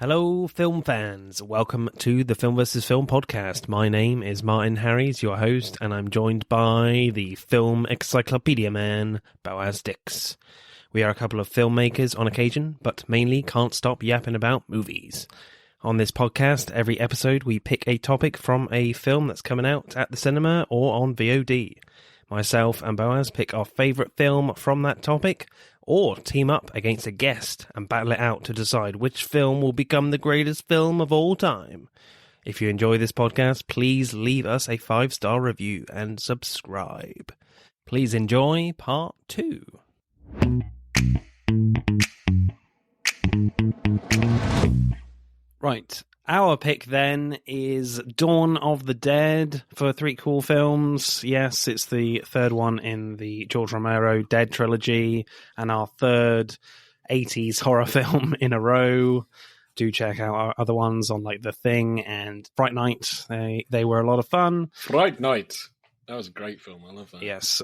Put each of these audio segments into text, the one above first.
Hello, film fans. Welcome to the Film vs. Film podcast. My name is Martin Harries, your host, and I'm joined by the film encyclopedia man, Boaz Dix. We are a couple of filmmakers on occasion, but mainly can't stop yapping about movies. On this podcast, every episode we pick a topic from a film that's coming out at the cinema or on VOD. Myself and Boaz pick our favourite film from that topic, or team up against a guest and battle it out to decide which film will become the greatest film of all time. If you enjoy this podcast, please leave us a 5-star review and subscribe. Please enjoy part 2. Right. Our pick then is Dawn of the Dead for Threequel films. Yes, it's the third one in the George Romero Dead trilogy and our third 80s horror film in a row. Do check out our other ones on like The Thing and Fright Night. They were a lot of fun. Fright Night. That was a great film. I love that. Yes.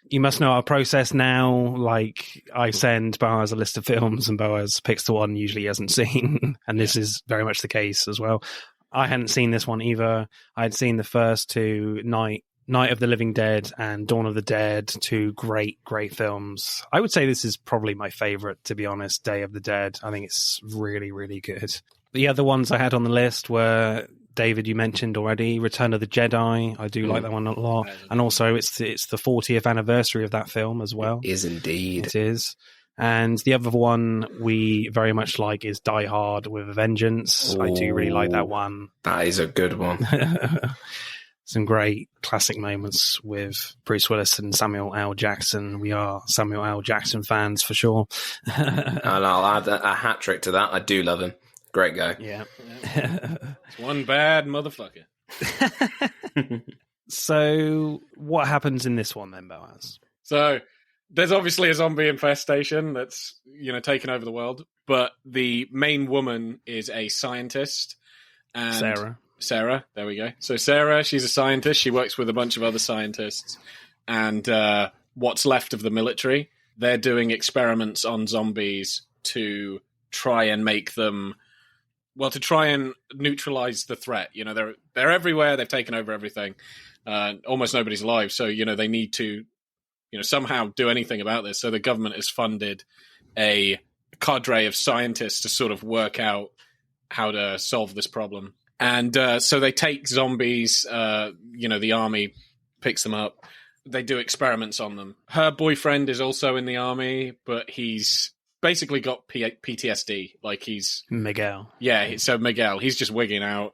You must know our process now. Like, I send Boaz a list of films and Boaz picks the one usually he hasn't seen. And this is very much the case as well. I hadn't seen this one either. I had seen the first two, Night of the Living Dead and Dawn of the Dead, two great films. I would say this is probably my favorite, to be honest, Day of the Dead. I think it's really, really good. The other ones I had on the list were, David, you mentioned already, Return of the Jedi. I do like that one a lot. And also, it's the 40th anniversary of that film as well. It is indeed. It is. And the other one we very much like is Die Hard with a Vengeance. I do really like that one. That is a good one. Some great classic moments with Bruce Willis and Samuel L. Jackson. We are Samuel L. Jackson fans for sure. And I'll add a hat trick to that. I do love him. Great guy. Yeah. It's one bad motherfucker. So, what happens in this one then, Boaz? So, there's obviously a zombie infestation that's, taken over the world. But the main woman is a scientist. And Sarah, there we go. So, Sarah, she's a scientist. She works with a bunch of other scientists. And what's left of the military, they're doing experiments on zombies to try and make them... Well, to try and neutralize the threat. They're everywhere. They've taken over everything. Almost nobody's alive. So, they need to, somehow do anything about this. So the government has funded a cadre of scientists to sort of work out how to solve this problem. And so they take zombies, the army picks them up. They do experiments on them. Her boyfriend is also in the army, but he's basically got PTSD. Like he's Miguel. Yeah, so Miguel, he's just wigging out.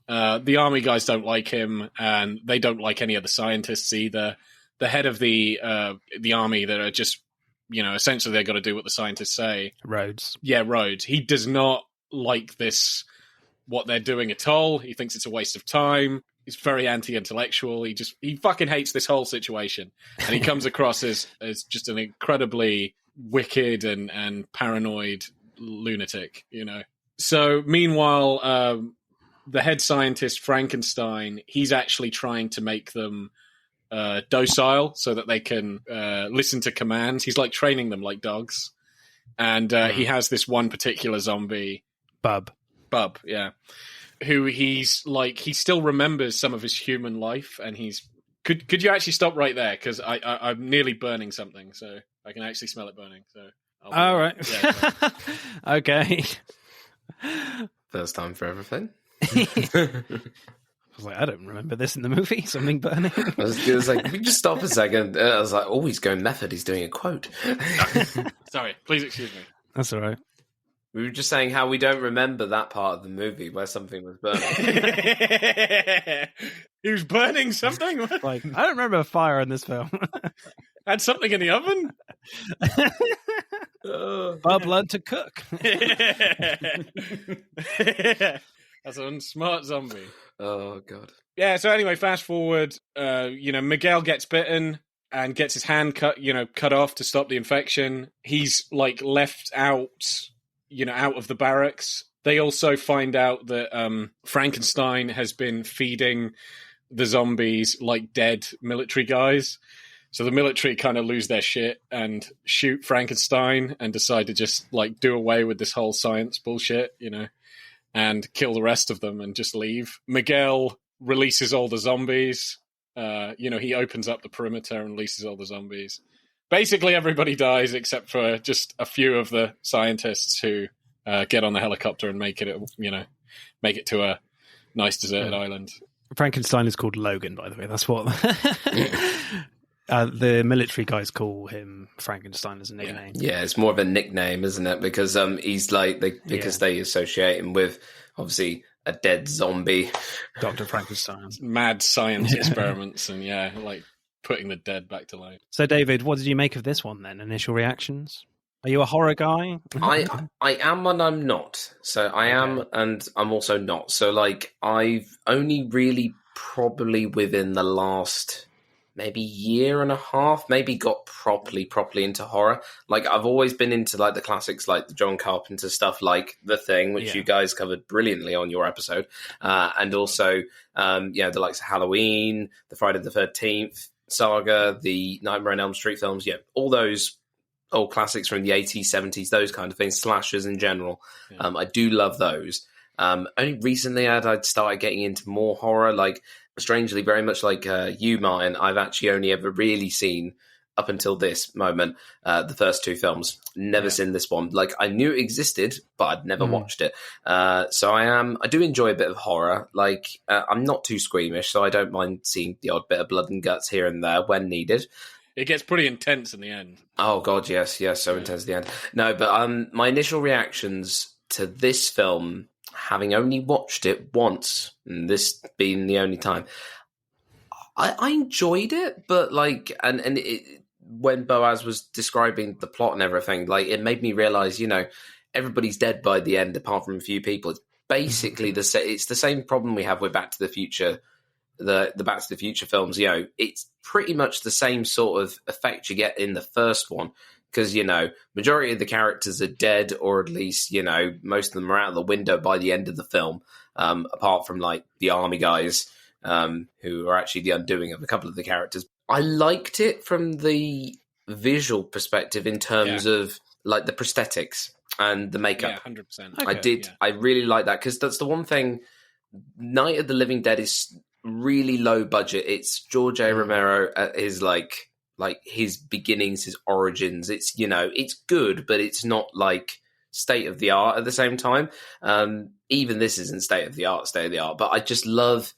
The army guys don't like him, and they don't like any of the scientists either. The head of the army that are just, essentially they've got to do what the scientists say. Rhodes. Yeah, Rhodes. He does not like this, what they're doing at all. He thinks it's a waste of time. He's very anti-intellectual. He fucking hates this whole situation. And he comes across as just an incredibly wicked and paranoid lunatic, So meanwhile, the head scientist, Frankenstein, he's actually trying to make them docile so that they can listen to commands. He's like training them like dogs. And he has this one particular zombie. Bub, yeah. Who he still remembers some of his human life, and he's... Could you actually stop right there? Because I'm nearly burning something, so I can actually smell it burning. So, all right. Yeah, okay. First time for everything. I was like, I don't remember this in the movie. Something burning. I was like, can we just stop a second? I was like, he's going method. He's doing a quote. Sorry, please excuse me. That's all right. We were just saying how we don't remember that part of the movie where something was burning. He was burning something? Like, I don't remember a fire in this film. Had something in the oven? Bub learned to cook. That's an smart zombie. Oh, God. Yeah, so anyway, fast forward. Miguel gets bitten and gets his hand cut off to stop the infection. He's, left out... out of the barracks. They also find out that Frankenstein has been feeding the zombies like dead military guys. So the military kind of lose their shit and shoot Frankenstein and decide to just like do away with this whole science bullshit, and kill the rest of them and just leave. Miguel releases all the zombies. He opens up the perimeter and releases all the zombies. Basically, everybody dies except for just a few of the scientists who get on the helicopter and make it to a nice deserted island. Frankenstein is called Logan, by the way. That's what the military guys call him. Frankenstein as a nickname. Yeah, it's more of a nickname, isn't it? Because he's like they associate him with obviously a dead zombie, Dr. Frankenstein. Mad science experiments and like putting the dead back to life. So, David, what did you make of this one then? Initial reactions? Are you a horror guy? I am and I'm not. So I am and I'm also not. So like I've only really probably within the last maybe year and a half maybe got properly into horror. Like I've always been into like the classics like the John Carpenter stuff like The Thing, which you guys covered brilliantly on your episode. And also the likes of Halloween, the Friday the 13th saga, the Nightmare on Elm Street films, all those old classics from the 80s, 70s, those kind of things, slashers in general. I do love those. Only recently I'd started getting into more horror, like strangely, very much like you, Martin, I've actually only ever really seen, up until this moment, the first two films. Never seen this one. Like, I knew it existed, but I'd never watched it. So I do enjoy a bit of horror. Like, I'm not too squeamish, so I don't mind seeing the odd bit of blood and guts here and there when needed. It gets pretty intense in the end. Oh, God, yes, so intense at the end. No, but my initial reactions to this film, having only watched it once, and this being the only time, I enjoyed it, but like, and when Boaz was describing the plot and everything, like, it made me realize, everybody's dead by the end, apart from a few people. It's basically it's the same problem we have with Back to the Future. The Back to the Future films, it's pretty much the same sort of effect you get in the first one, because, majority of the characters are dead, or at least, most of them are out of the window by the end of the film, apart from, like, the army guys, who are actually the undoing of a couple of the characters. I liked it from the visual perspective in terms of, like, the prosthetics and the makeup. Yeah, 100%. Okay, I did. Yeah. I really like that, because that's the one thing. Night of the Living Dead is really low budget. It's George A. Romero at his like his beginnings, his origins. It's it's good, but it's not like state of the art at the same time. Even this isn't state of the art. But I just love.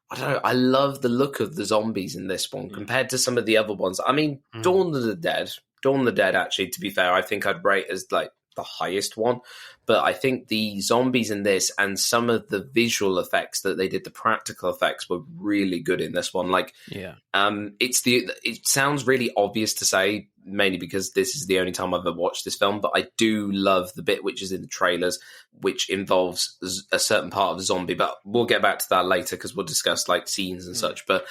I don't know. I love the look of the zombies in this one compared to some of the other ones. I mean, Dawn of the Dead. Actually, to be fair, I think I'd rate as like the highest one, but I think the zombies in this and some of the visual effects that they did, the practical effects, were really good in this one. Like, it sounds really obvious to say, mainly because this is the only time I've ever watched this film, but I do love the bit which is in the trailers, which involves a certain part of the zombie, but we'll get back to that later because we'll discuss like scenes and such. But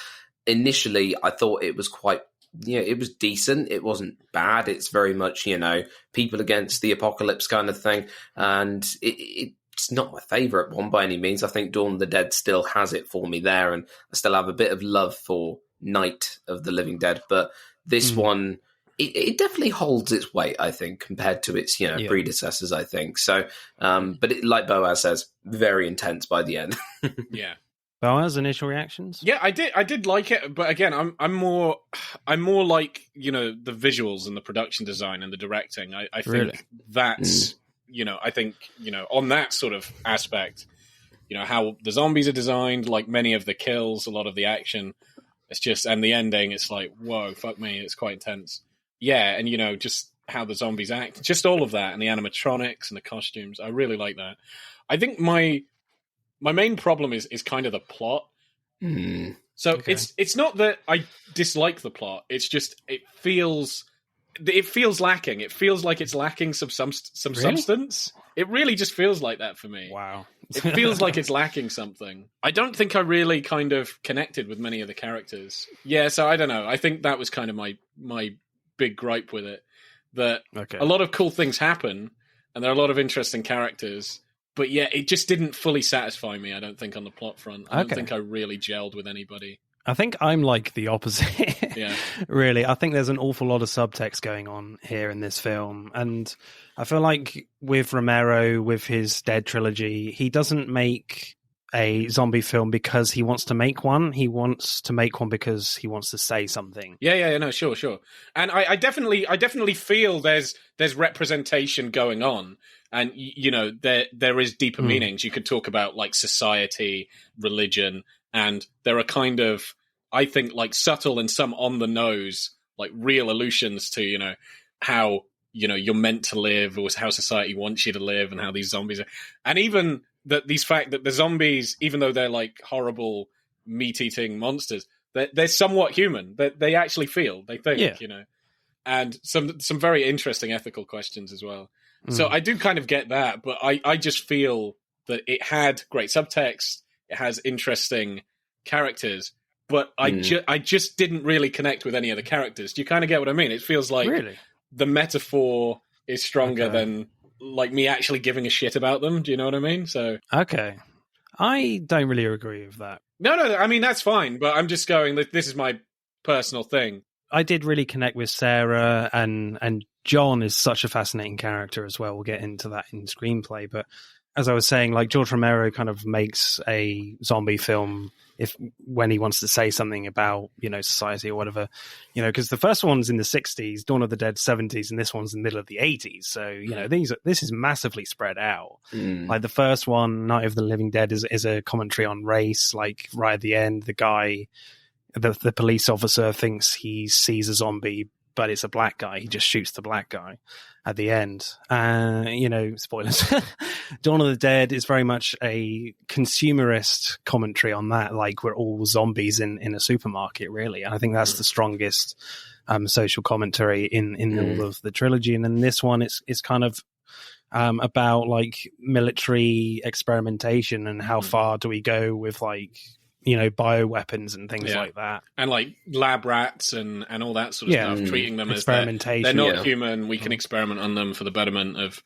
initially I thought it was quite, it was decent. It wasn't bad. It's very much, people against the apocalypse kind of thing. And it's not my favourite one by any means. I think Dawn of the Dead still has it for me there. And I still have a bit of love for Night of the Living Dead. But this one, it definitely holds its weight, I think, compared to its, predecessors, I think. So, but like Boaz says, very intense by the end. Yeah. Boaz, initial reactions? Yeah, I did like it, but again, I'm more like, the visuals and the production design and the directing. I think that's, I think, on that sort of aspect, how the zombies are designed, like many of the kills, a lot of the action, it's just, and the ending, it's like, whoa, fuck me, it's quite intense. Yeah, and just how the zombies act, just all of that, and the animatronics and the costumes, I really like that. I think my main problem is kind of the plot. So it's not that I dislike the plot. It's just it feels lacking. It feels like it's lacking some substance. It really just feels like that for me. Wow. It feels like it's lacking something. I don't think I really kind of connected with many of the characters. Yeah, so I don't know. I think that was kind of my big gripe with it. That a lot of cool things happen, and there are a lot of interesting characters. But yeah, it just didn't fully satisfy me, I don't think, on the plot front. I don't think I really gelled with anybody. I think I'm like the opposite. Yeah. Really. I think there's an awful lot of subtext going on here in this film. And I feel like with Romero, with his Dead trilogy, he doesn't make a zombie film because he wants to make one. He wants to make one because he wants to say something. Yeah, no, sure. And I definitely feel there's representation going on, and there is deeper meanings. You could talk about like society, religion, and there are kind of, I think, like subtle and some on the nose, like real allusions to how you're meant to live, or how society wants you to live, and how these zombies are, and even that the zombies, even though they're like horrible meat-eating monsters, they're somewhat human. They actually feel, they think, and some very interesting ethical questions as well. So I do kind of get that, but I just feel that it had great subtext, it has interesting characters, but I just didn't really connect with any of the characters. Do you kind of get what I mean? It feels like the metaphor is stronger than like me actually giving a shit about them. Do you know what I mean? So okay, I don't really agree with that. No, I mean that's fine, but I'm just going, this is my personal thing. I did really connect with Sarah, and John is such a fascinating character as well. We'll get into that in screenplay, but as I was saying, like George Romero kind of makes a zombie film when he wants to say something about, society or whatever, because the first one's in the 60s, Dawn of the Dead 70s, and this one's in the middle of the 80s. So, this is massively spread out. Like the first one, Night of the Living Dead, is a commentary on race. Like right at the end, the guy, the police officer thinks he sees a zombie, but it's a black guy. He just shoots the black guy at the end. Spoilers. Dawn of the Dead is very much a consumerist commentary on that. Like we're all zombies in a supermarket, really. And I think that's the strongest social commentary in all of the trilogy. And then this one, it's kind of about like military experimentation and how far do we go with like, bioweapons and things like that. And like lab rats and all that sort of stuff, treating them as they're not human. We can experiment on them for the betterment of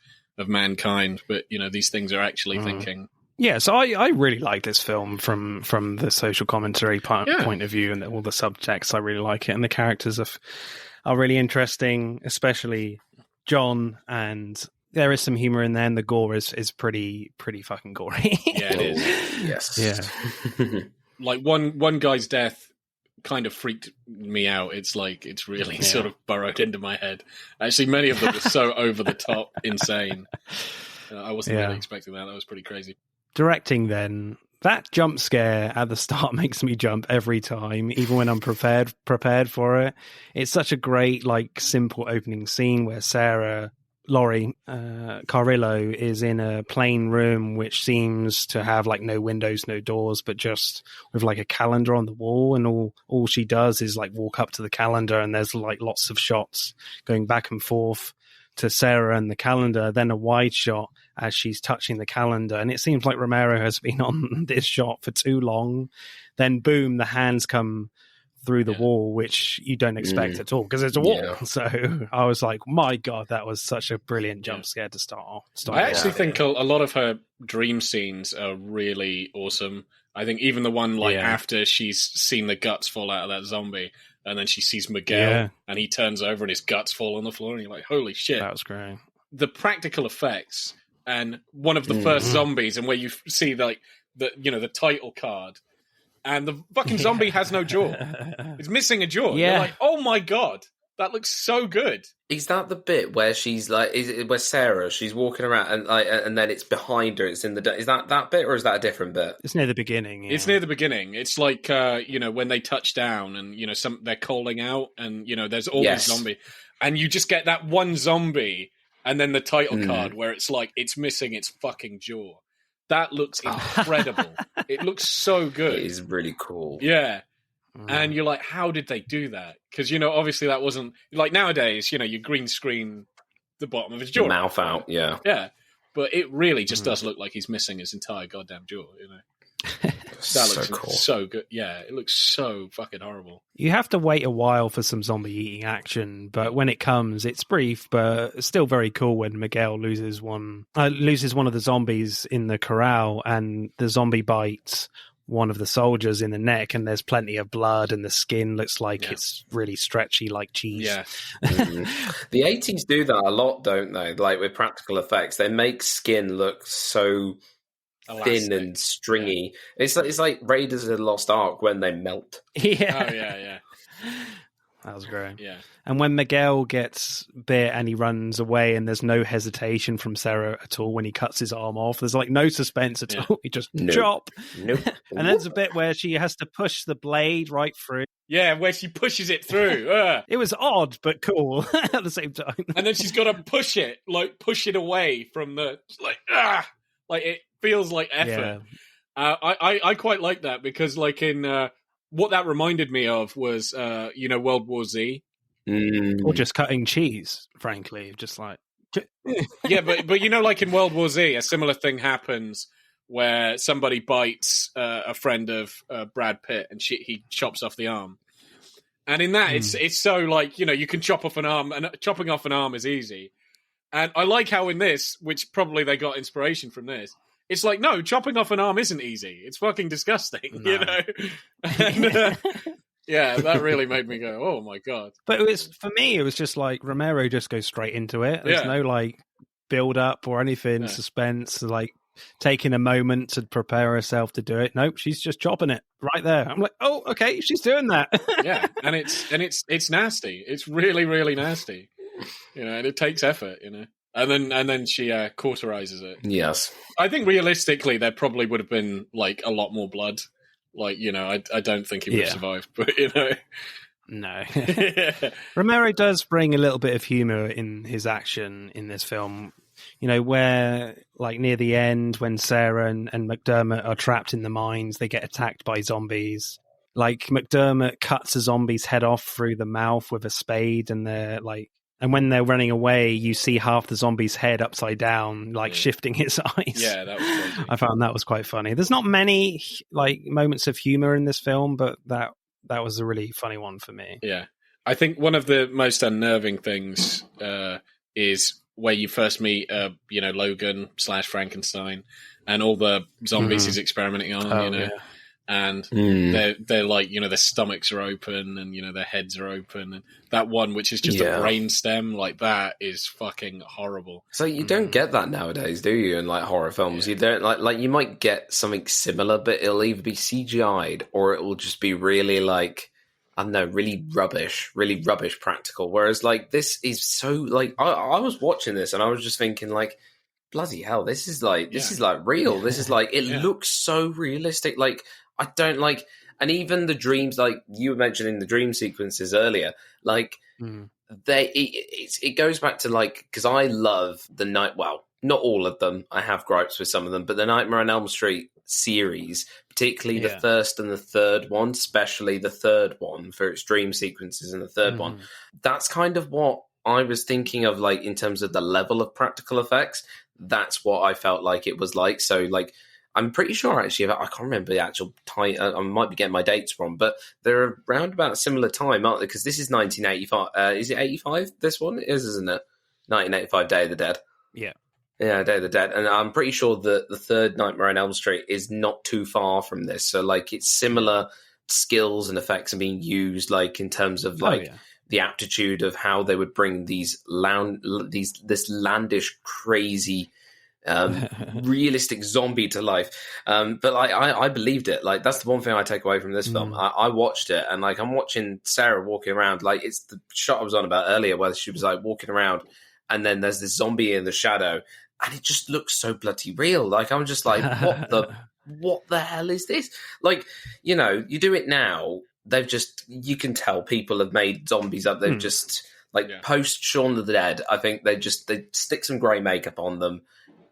mankind. But, these things are actually thinking. Yeah, so I really like this film from the social commentary point of view and all the subtext. I really like it. And the characters are really interesting, especially John, and there is some humor in there, and the gore is pretty fucking gory. Yeah, it is. Yes. Yeah. Like one guy's death kind of freaked me out. It's like it's really sort of burrowed into my head. Actually, many of them were so over the top insane. I wasn't really expecting that. That was pretty crazy. Directing then, that jump scare at the start makes me jump every time, even when I'm prepared for it. It's such a great, like, simple opening scene where Laurie Carrillo is in a plain room which seems to have like no windows, no doors, but just with like a calendar on the wall, and all she does is like walk up to the calendar, and there's like lots of shots going back and forth to Sarah and the calendar, then a wide shot as she's touching the calendar, and it seems like Romero has been on this shot for too long. Then boom, the hands come through the wall, which you don't expect at all because it's a wall. Yeah. So I was like, my God, that was such a brilliant jump scare to start off. I actually think a lot of her dream scenes are really awesome. I think even the one after she's seen the guts fall out of that zombie, and then she sees Miguel and he turns over and his guts fall on the floor, and you're like, holy shit. That was great. The practical effects, and one of the first zombies, and where you see like the title card, and the fucking zombie has no jaw. It's missing a jaw. Yeah. You're like, oh my God, that looks so good. Is that the bit where she's like, where Sarah, she's walking around and then it's behind her, it's in the, is that bit, or is that a different bit? It's near the beginning. Yeah. It's near the beginning. It's like, when they touch down and, they're calling out and, there's all these zombie, and you just get that one zombie and then the title card where it's like, it's missing its fucking jaw. That looks incredible. It looks so good. It is really cool. Yeah. And you're like, how did they do that? Because, obviously that wasn't... Like, nowadays, you green screen the bottom of his jaw. Mouth out, yeah. Yeah. But it really just does look like he's missing his entire goddamn jaw, That looks cool. So good. Yeah, it looks so fucking horrible. You have to wait a while for some zombie-eating action, but when it comes, it's brief, but still very cool when Miguel loses one of the zombies in the corral, and the zombie bites one of the soldiers in the neck, and there's plenty of blood, and the skin looks like it's really stretchy, like cheese. Yeah. The 80s do that a lot, don't they? Like with practical effects, they make skin look so thin and stringy. It's like Raiders of the Lost Ark when they melt. Yeah. Oh yeah. That was great. Yeah. And when Miguel gets bit and he runs away, and there's no hesitation from Sarah at all when he cuts his arm off, there's like no suspense at all. He just chop. Nope. And there's a bit where she has to push the blade right through. Yeah, where she pushes it through. It was odd, but cool at the same time. And then she's got to push it away from the, like it feels like effort. Yeah. I quite like that because like in, what that reminded me of was, World War Z. Or just cutting cheese, frankly. Just like... Yeah, but like in World War Z, a similar thing happens where somebody bites a friend of Brad Pitt and he chops off the arm. And in that, it's so like, you can chop off an arm, and chopping off an arm is easy. And I like how in this, which probably they got inspiration from this, it's like, no, chopping off an arm isn't easy. It's fucking disgusting, And, yeah, that really made me go, oh my God. But for me, it was just like Romero just goes straight into it. There's no like build up or anything, suspense, like taking a moment to prepare herself to do it. Nope, she's just chopping it right there. I'm like, oh, okay, she's doing that. Yeah, and it's nasty. It's really, really nasty. And it takes effort, And then she cauterizes it. Yes. I think realistically there probably would have been like a lot more blood. Like, I don't think he would have survived, but No. Romero does bring a little bit of humor in his action in this film. Where like near the end when Sarah and McDermott are trapped in the mines, they get attacked by zombies. Like McDermott cuts a zombie's head off through the mouth with a spade, and and when they're running away, you see half the zombie's head upside down, like shifting its eyes. Yeah, that was crazy. I found that was quite funny. There's not many like moments of humor in this film, but that was a really funny one for me. Yeah, I think one of the most unnerving things is where you first meet, Logan / Frankenstein, and all the zombies he's experimenting on. Yeah. And they're like, their stomachs are open and, their heads are open. And that one, which is just a brain stem, like that is fucking horrible. So you don't get that nowadays, do you? In like horror films, you don't like you might get something similar, but it'll either be CGI'd or it will just be really like, I don't know, really rubbish practical. Whereas like this is so like, I was watching this and I was just thinking like, bloody hell, this is like real. This is like, it looks so realistic. Like, I don't like, and even the dreams, like you were mentioning the dream sequences earlier, like it goes back to like, because I love the night. Well, not all of them. I have gripes with some of them, but the Nightmare on Elm Street series, particularly the first and the third one, especially the third one for its dream sequences, and the third one, that's kind of what I was thinking of, like in terms of the level of practical effects. That's what I felt like it was like. So like, I'm pretty sure actually, I can't remember the actual time. I might be getting my dates wrong, but they're around about a similar time, aren't they? Because this is 1985. Is it 85? This one is, isn't it? 1985, Day of the Dead. Yeah. Yeah, Day of the Dead. And I'm pretty sure that the third Nightmare on Elm Street is not too far from this. So like, it's similar skills and effects are being used, like in terms of like the aptitude of how they would bring this landish, crazy, realistic zombie to life. But I believed it. Like, that's the one thing I take away from this film. I watched it, and like, I'm watching Sarah walking around. Like, it's the shot I was on about earlier where she was like walking around, and then there's this zombie in the shadow, and it just looks so bloody real. Like, I'm just like, what the hell is this? Like, you do it now. You can tell people have made zombies up. They've just post Shaun of the Dead. I think they stick some grey makeup on them,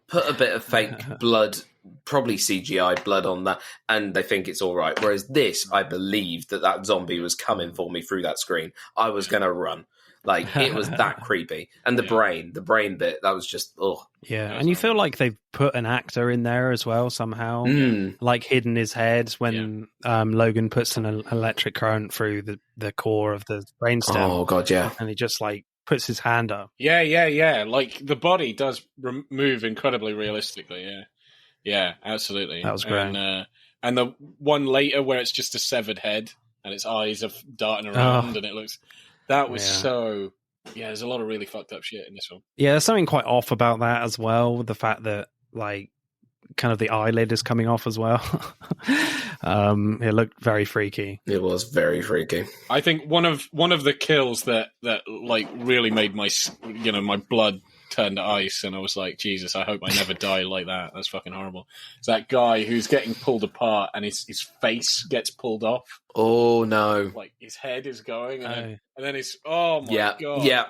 put a bit of fake blood, probably CGI blood on that, and they think it's all right. Whereas this, I believed that zombie was coming for me through that screen. I was going to run. Like, it was that creepy. And the brain bit, that was just, Yeah, and you feel like they've put an actor in there as well somehow, like hidden his head when Logan puts an electric current through the core of the brainstem. Oh, God, yeah. And he just, like, puts his hand up. Yeah. Like, the body does move incredibly realistically, Yeah, absolutely. That was great. And, and the one later where it's just a severed head and its eyes are darting around, and it looks. That was so. Yeah, there's a lot of really fucked up shit in this one. Yeah, there's something quite off about that as well. The fact that like kind of the eyelid is coming off as well. It looked very freaky. It was very freaky. I think one of the kills that like really made my my blood turn to ice, and I was like, Jesus, I hope I never die like that. That's fucking horrible. It's that guy who's getting pulled apart and his face gets pulled off. Oh no! Like his head is going, and then it's oh my god! Yeah.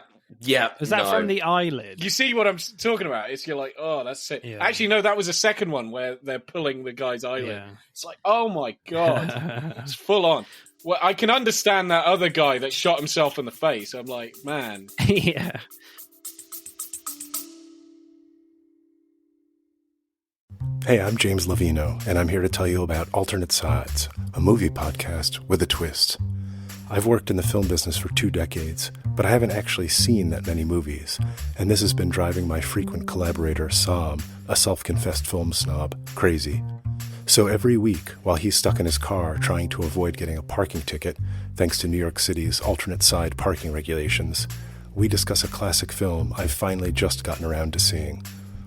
Is that from the eyelid? You see what I'm talking about? You're like, oh, that's it. Yeah. Actually, no, that was the second one where they're pulling the guy's eyelid. Yeah. It's like, oh my god, it's full on. Well, I can understand that other guy that shot himself in the face. I'm like, man, yeah. Hey, I'm James Lovino, and I'm here to tell you about Alternate Sides, a movie podcast with a twist. I've worked in the film business for 2 decades, but I haven't actually seen that many movies, and this has been driving my frequent collaborator, Sam, a self-confessed film snob, crazy. So every week, while he's stuck in his car trying to avoid getting a parking ticket, thanks to New York City's alternate side parking regulations, we discuss a classic film I've finally just gotten around to seeing.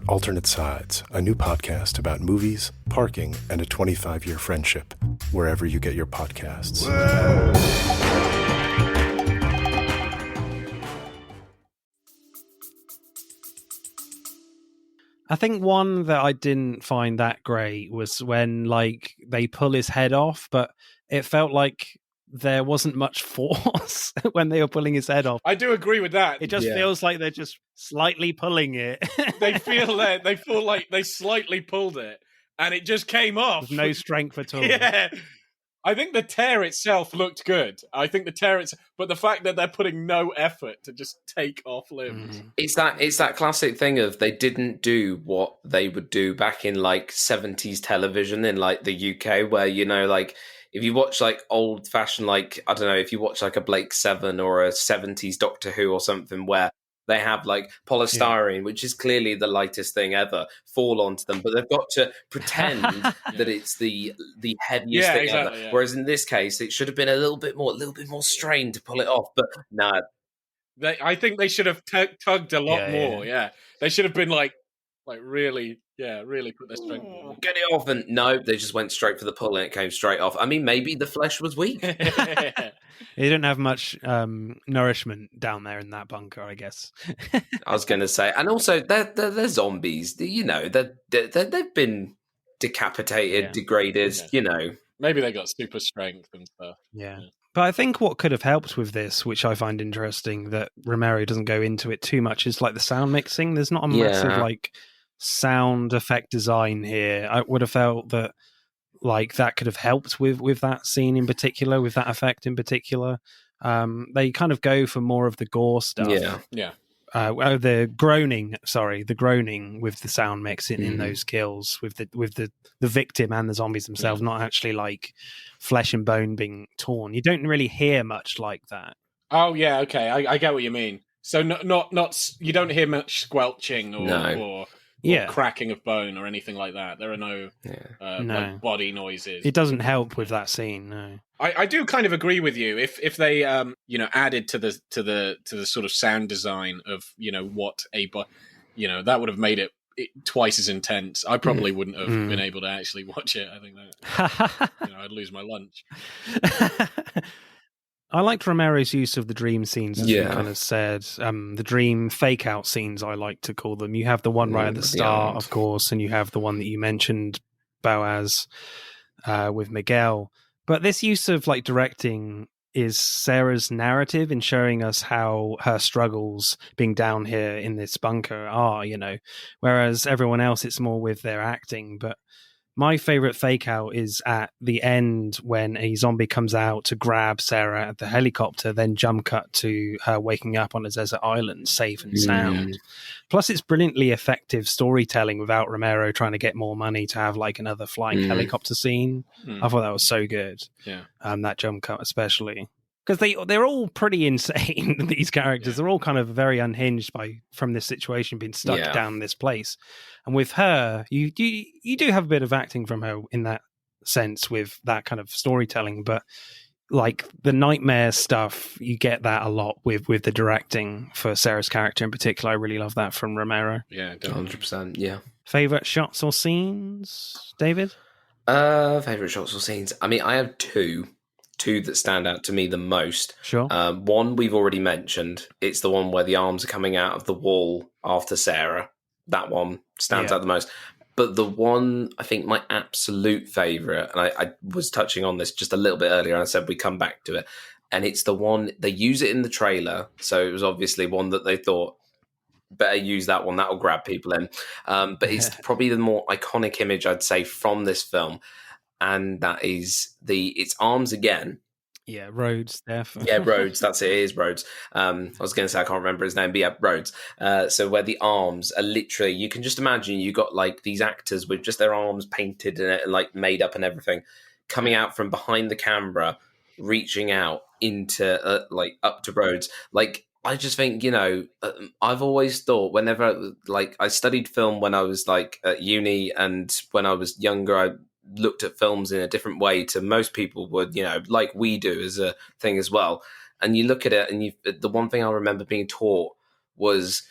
Alternate Sides, a new podcast about movies, parking, and a 25-year friendship, wherever you get your podcasts. I think one that I didn't find that great was when like they pull his head off, but it felt like there wasn't much force when they were pulling his head off. I do agree with that. It just feels like they're just slightly pulling it. They feel like they slightly pulled it, and it just came off. With no strength at all. Yeah. I think the tear itself looked good. I think the tear but the fact that they're putting no effort to just take off limbs. It's that classic thing of they didn't do what they would do back in like 70s television in like the UK, where, you know, like if you watch like old fashioned, like, I don't know, if you watch like a Blake Seven or a 70s Doctor Who or something where they have like polystyrene, which is clearly the lightest thing ever, fall onto them, but they've got to pretend that it's the heaviest thing ever. Yeah. Whereas in this case, it should have been a little bit more strained to pull it off. But no, I think they should have tugged a lot more. Yeah, they should have been like really put their strength. Get it off, and no, they just went straight for the pull, and it came straight off. I mean, maybe the flesh was weak. They didn't have much nourishment down there in that bunker, I guess. I was going to say, and also they're zombies. You know, they've been decapitated, degraded. You know, maybe they got super strength and stuff. Yeah. But I think what could have helped with this, which I find interesting, that Romero doesn't go into it too much, is like the sound mixing. There's not a massive like sound effect design here. I would have felt that like that could have helped with that scene in particular, with that effect in particular. They kind of go for more of the gore stuff. Yeah. The groaning with the sound mix in those kills with the victim and the zombies themselves, not actually like flesh and bone being torn. You don't really hear much like that. Oh yeah, okay, I get what you mean. So not you don't hear much squelching or cracking of bone or anything like that. There are no like body noises. It doesn't help with that scene. No. I do kind of agree with you. If they added to the sort of sound design of what that would have made it twice as intense. I probably wouldn't have been able to actually watch it. I think that I'd lose my lunch. I liked Romero's use of the dream scenes, as you kind of said. The dream fake-out scenes, I like to call them. You have the one right at the start, of course, and you have the one that you mentioned, Boaz, with Miguel. But this use of like directing is Sarah's narrative in showing us how her struggles being down here in this bunker are, whereas everyone else, it's more with their acting. But my favorite fake out is at the end when a zombie comes out to grab Sarah at the helicopter, then jump cut to her waking up on a desert island, safe and sound. Plus, it's brilliantly effective storytelling without Romero trying to get more money to have like another flying helicopter scene. I thought that was so good. Yeah, that jump cut especially. Because they're all pretty insane, these characters. They're all kind of very unhinged from this situation, being stuck down this place. And with her, you do have a bit of acting from her in that sense with that kind of storytelling, but like the nightmare stuff, you get that a lot with the directing for Sarah's character in particular. I really love that from Romero. Yeah, definitely. 100%. Yeah. Favorite shots or scenes, David? Favorite shots or scenes? I mean, I have two that stand out to me the most. Sure. One we've already mentioned. It's the one where the arms are coming out of the wall after Sarah. That one stands out the most. But the one, I think my absolute favourite, and I was touching on this just a little bit earlier, and I said we come back to it, and it's the one, they use it in the trailer, so it was obviously one that they thought, better use that one, that'll grab people in. But it's probably the more iconic image, I'd say, from this film, and that is it's arms again. Yeah, Rhodes, definitely. Yeah, Rhodes, that's it is Rhodes. I was going to say I can't remember his name, but yeah, Rhodes. So where the arms are literally, you can just imagine you got like these actors with just their arms painted and like made up and everything, coming out from behind the camera, reaching out into like up to Rhodes. Like, I just think, I've always thought whenever, like, I studied film when I was like at uni, and when I was younger, I looked at films in a different way to most people would, like we do as a thing as well. And you look at it, and the one thing I remember being taught was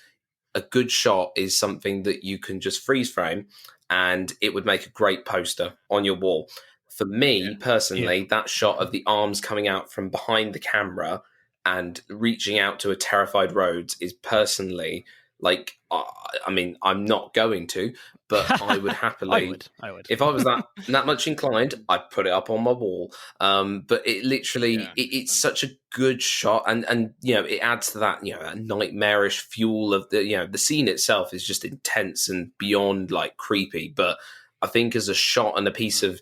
a good shot is something that you can just freeze frame and it would make a great poster on your wall. For me, personally, that shot of the arms coming out from behind the camera and reaching out to a terrified Rhodes is personally, like, I mean, I'm not going to, but I would happily. I would. If I was that much inclined, I'd put it up on my wall. But it literally, it's such a good shot, and it adds to that, that nightmarish fuel of the scene itself is just intense and beyond like creepy. But I think as a shot and a piece of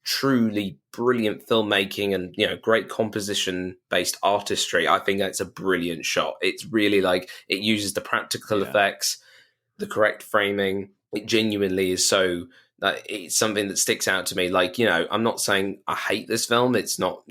truly brilliant filmmaking and great composition based artistry, I think that's a brilliant shot. It's really like, it uses the practical effects, the correct framing. It genuinely is so it's something that sticks out to me. Like, I'm not saying I hate this film. It's not,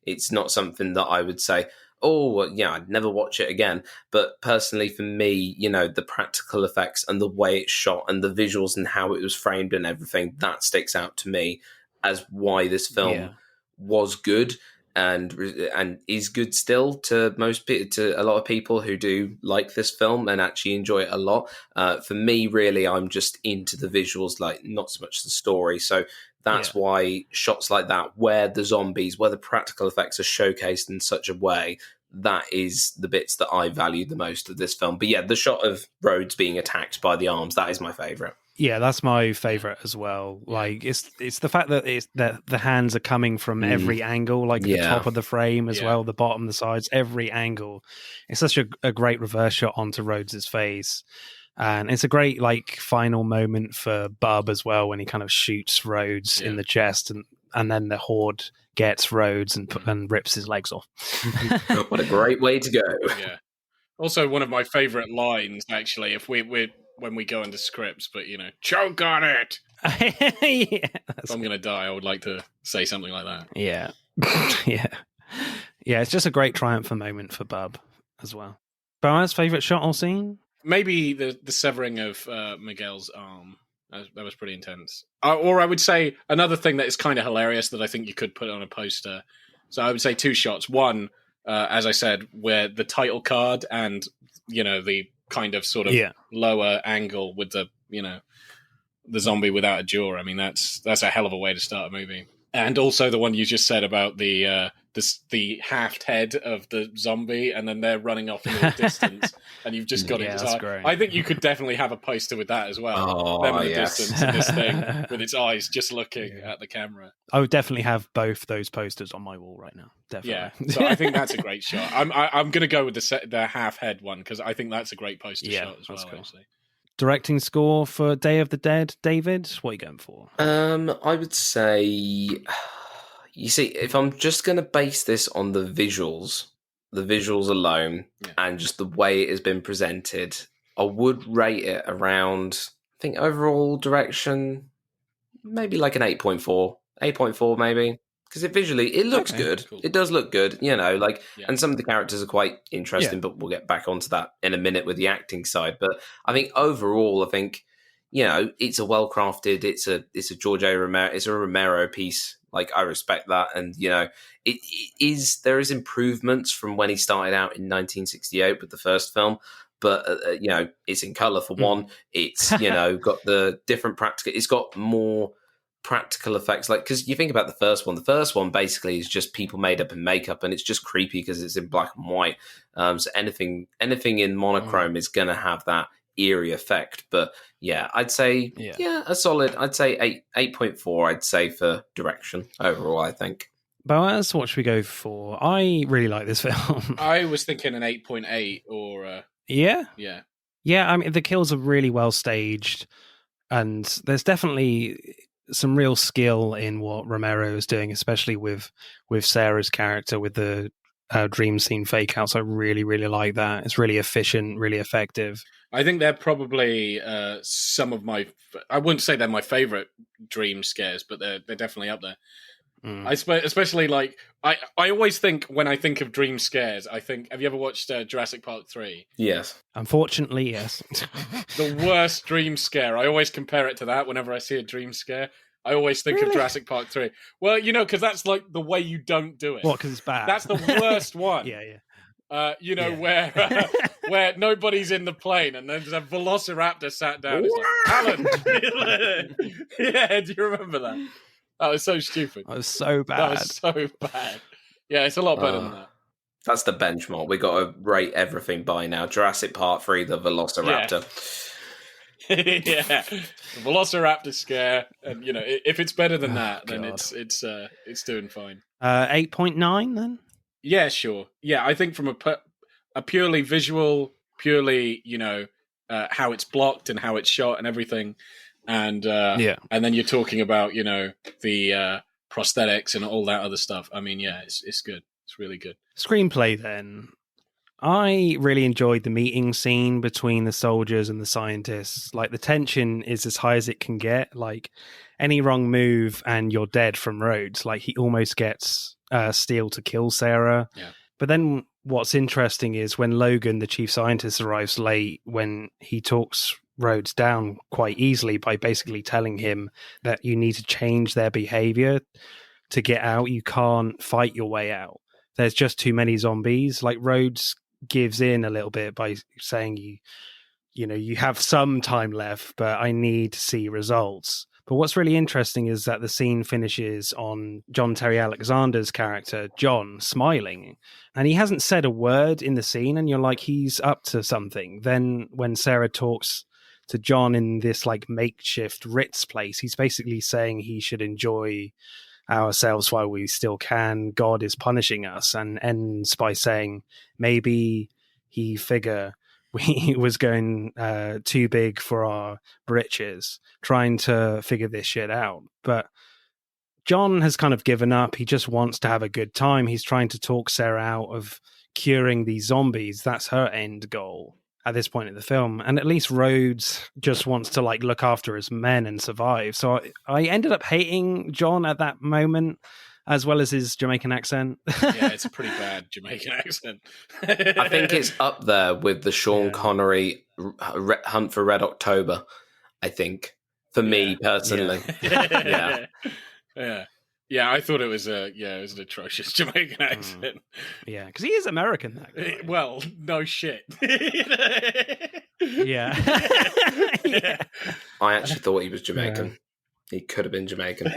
it's not something that I would say, oh, yeah, I'd never watch it again. But personally, for me, the practical effects and the way it's shot and the visuals and how it was framed and everything, that sticks out to me as why this film was good and is good still to a lot of people who do like this film and actually enjoy it a lot. For me, really, I'm just into the visuals, like not so much the story. So that's why shots like that, where the zombies, where the practical effects are showcased in such a way, that is the bits that I value the most of this film. But yeah, the shot of Rhodes being attacked by the arms, that is my favourite. Yeah, that's my favorite as well. Like, it's the fact that the hands are coming from every angle, like the top of the frame as well, the bottom, the sides, every angle. It's such a great reverse shot onto Rhodes's face, and it's a great like final moment for Bub as well when he kind of shoots Rhodes in the chest, and then the Horde gets Rhodes and rips his legs off. What a great way to go! Yeah. Also, one of my favorite lines, actually, if we're when we go into scripts, but choke on it. If I'm going to die, I would like to say something like that. Yeah. Yeah, it's just a great triumphant moment for Bub as well. Boaz, favorite shot or scene? Maybe the severing of Miguel's arm. That was pretty intense. Or I would say another thing that is kind of hilarious that I think you could put on a poster. So I would say two shots. One, as I said, where the title card and the kind of sort of lower angle with the the zombie without a jaw. I mean, that's a hell of a way to start a movie. And also the one you just said about the halved head of the zombie, and then they're running off in the distance, and you've just got it. That's great. I think you could definitely have a poster with that as well. Them in the distance, and this thing with its eyes just looking at the camera. I would definitely have both those posters on my wall right now. Definitely. Yeah, so I think that's a great shot. I'm going to go with the half head one because I think that's a great poster shot as well. Cool. Actually. Directing score for Day of the Dead, David. What are you going for? I would say, you see, if I'm just going to base this on the visuals alone, and just the way it has been presented, I would rate it around, I think overall direction, maybe like an 8.4 maybe. Because it looks good. Cool. It does look good, and some of the characters are quite interesting, but we'll get back onto that in a minute with the acting side. But I think overall, it's a well crafted. It's a George A. Romero. It's a Romero piece. Like, I respect that, and it is. There is improvements from when he started out in 1968 with the first film. But it's in color for one. It's got the different practical. It's got more practical effects, like, because you think about the first one. The first one basically is just people made up in makeup, and it's just creepy because it's in black and white. So anything in monochrome is going to have that eerie effect. But yeah, I'd say a solid. I'd say 8.4. I'd say for direction overall. I think. Boaz, what should we go for? I really like this film. I was thinking an 8.8 or. Yeah. Yeah. I mean, the kills are really well staged, and there's definitely some real skill in what Romero is doing, especially with Sarah's character with the dream scene fake outs. I really, really like that. It's really efficient, really effective. I think they're probably some of my. I wouldn't say they're my favorite dream scares, but they're definitely up there. Especially like I always think when I think of dream scares, I think, have you ever watched Jurassic Park 3? Yes. Unfortunately, yes. The worst dream scare. I always compare it to that whenever I see a dream scare. I always think of Jurassic Park 3. Well, because that's like the way you don't do it. What, because it's bad? That's the worst one. Yeah. Where nobody's in the plane and there's a velociraptor sat down. It's like, Alan! Yeah, do you remember that? That was so stupid. That was so bad. That was so bad. Yeah, it's a lot better than that. That's the benchmark. We got to rate everything by now. Jurassic Park 3, the Velociraptor. Yeah, the Velociraptor scare, and if it's better than that, then it's doing fine. 8.9 then. Yeah, sure. Yeah, I think from a purely visual, how it's blocked and how it's shot and everything. And and then you're talking about the prosthetics and all that other stuff. I mean, yeah, it's good. It's really good. Screenplay then. I really enjoyed the meeting scene between the soldiers and the scientists. Like, the tension is as high as it can get. Like, any wrong move and you're dead from Rhodes. Like, he almost gets Steele to kill Sarah. Yeah. But then what's interesting is when Logan, the chief scientist, arrives late, when he talks Rhodes down quite easily by basically telling him that you need to change their behavior to get out. You can't fight your way out. There's just too many zombies. Like, Rhodes gives in a little bit by saying you have some time left, but I need to see results. But what's really interesting is that the scene finishes on John Terry Alexander's character, John, smiling. And he hasn't said a word in the scene, and you're like, he's up to something. Then when Sarah talks to John in this like makeshift Ritz place, he's basically saying he should enjoy ourselves while we still can. God is punishing us, and ends by saying maybe he figure we was going too big for our britches, trying to figure this shit out. But John has kind of given up. He just wants to have a good time. He's trying to talk Sarah out of curing these zombies. That's her end goal at this point in the film. And at least Rhodes just wants to like look after his men and survive. So I ended up hating John at that moment, as well as his Jamaican accent. Yeah, it's a pretty bad Jamaican accent. I think it's up there with the Sean Connery Hunt for Red October, I think, for me personally. Yeah, I thought it was an atrocious Jamaican accent. Yeah, because he is American. That guy. Well, no shit. Yeah. I actually thought he was Jamaican. Yeah. He could have been Jamaican.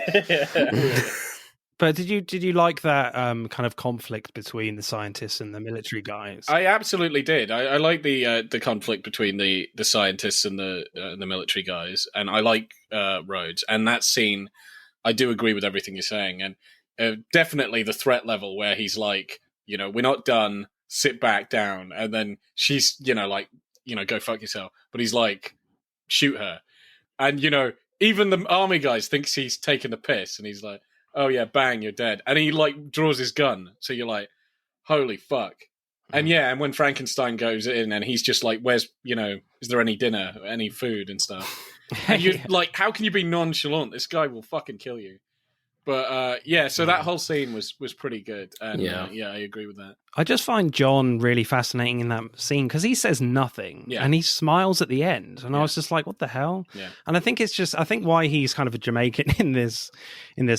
But did you like that kind of conflict between the scientists and the military guys? I absolutely did. I like the conflict between the scientists and the military guys, and I like Rhodes. And that scene, I do agree with everything you're saying, and definitely the threat level where he's like, we're not done, sit back down, and then she's, go fuck yourself. But he's like, shoot her, and even the army guys thinks he's taking the piss, and he's like, oh yeah, bang, you're dead. And he like draws his gun. So you're like, holy fuck. And yeah, and when Frankenstein goes in and he's just like, where's, is there any dinner, any food and stuff? And you're like, how can you be nonchalant? This guy will fucking kill you. But so that whole scene was pretty good. And I agree with that. I just find John really fascinating in that scene because he says nothing and he smiles at the end. And I was just like, what the hell? Yeah. And I think I think why he's kind of a Jamaican in this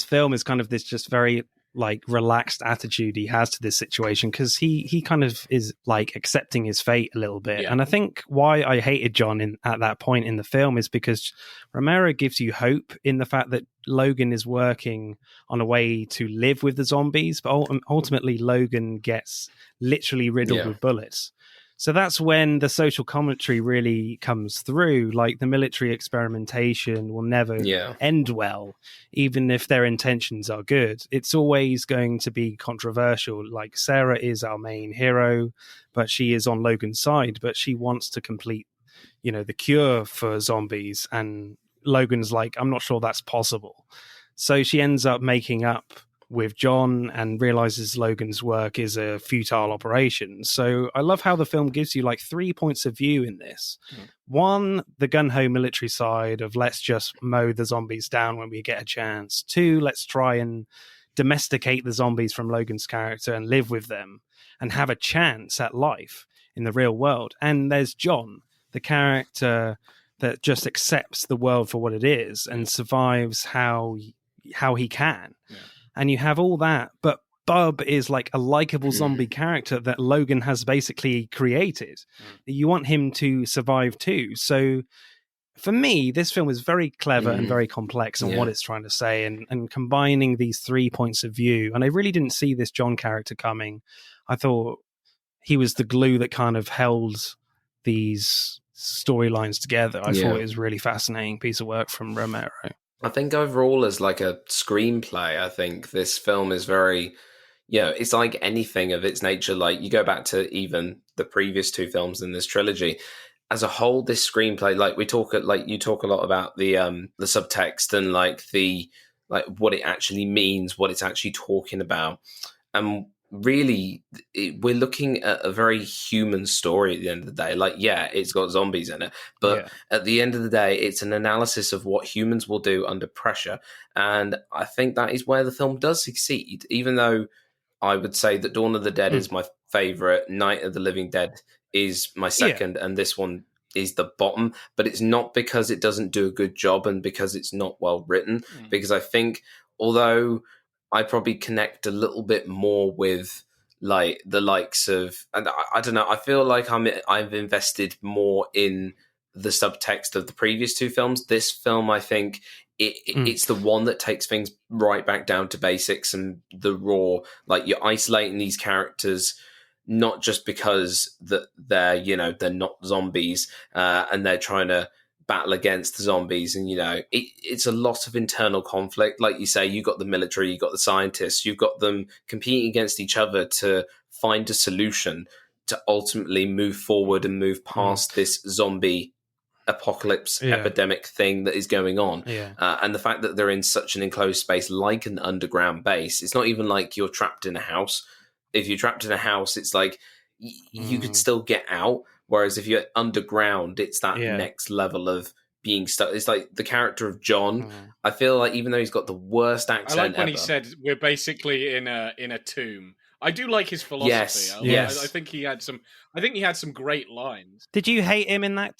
film is kind of this just very like relaxed attitude he has to this situation, because he kind of is like accepting his fate a little bit. And I think why I hated John at that point in the film is because Romero gives you hope in the fact that Logan is working on a way to live with the zombies, but ultimately Logan gets literally riddled with bullets. So that's when the social commentary really comes through. Like, the military experimentation will never end well, even if their intentions are good. It's always going to be controversial. Like, Sarah is our main hero, but she is on Logan's side, but she wants to complete, the cure for zombies. And Logan's like, I'm not sure that's possible. So she ends up making up with John and realizes Logan's work is a futile operation. So I love how the film gives you like 3 points of view in this. One, the gung-ho military side of let's just mow the zombies down when we get a chance. Two, let's try and domesticate the zombies from Logan's character and live with them and have a chance at life in the real world. And there's John, the character that just accepts the world for what it is and survives how he can. And you have all that, but Bub is like a likable zombie character that Logan has basically created. You want him to survive too. So for me, this film is very clever and very complex on what it's trying to say, and combining these 3 points of view. And I really didn't see this John character coming. I thought he was the glue that kind of held these storylines together. I thought it was a really fascinating piece of work from Romero. I think overall, as like a screenplay, I think this film is very, it's like anything of its nature. Like, you go back to even the previous two films in this trilogy. As a whole, this screenplay, like you talk a lot about the subtext and what it actually means, what it's actually talking about, and really, we're looking at a very human story at the end of the day. Like, it's got zombies in it, but at the end of the day, it's an analysis of what humans will do under pressure. And I think that is where the film does succeed, even though I would say that Dawn of the Dead is my favorite, Night of the Living Dead is my second, and this one is the bottom. But it's not because it doesn't do a good job and because it's not well written, because I think, although I probably connect a little bit more with like the likes of, and I don't know, I feel like I've invested more in the subtext of the previous two films. This film, I think it's the one that takes things right back down to basics and the raw. Like, you're isolating these characters not just because they're not zombies and they're trying to battle against the zombies, and it's a lot of internal conflict. Like you say, you got the military, you got the scientists, you've got them competing against each other to find a solution to ultimately move forward and move past this zombie apocalypse epidemic thing that is going on. And the fact that they're in such an enclosed space like an underground base, it's not even like you're trapped in a house. If you're trapped in a house, it's like you could still get out. Whereas if you're underground, it's that next level of being stuck. It's like the character of John. I feel like even though he's got the worst accent, I like when he said we're basically in a tomb. I do like his philosophy. Yes. I think he had some great lines. Did you hate him in that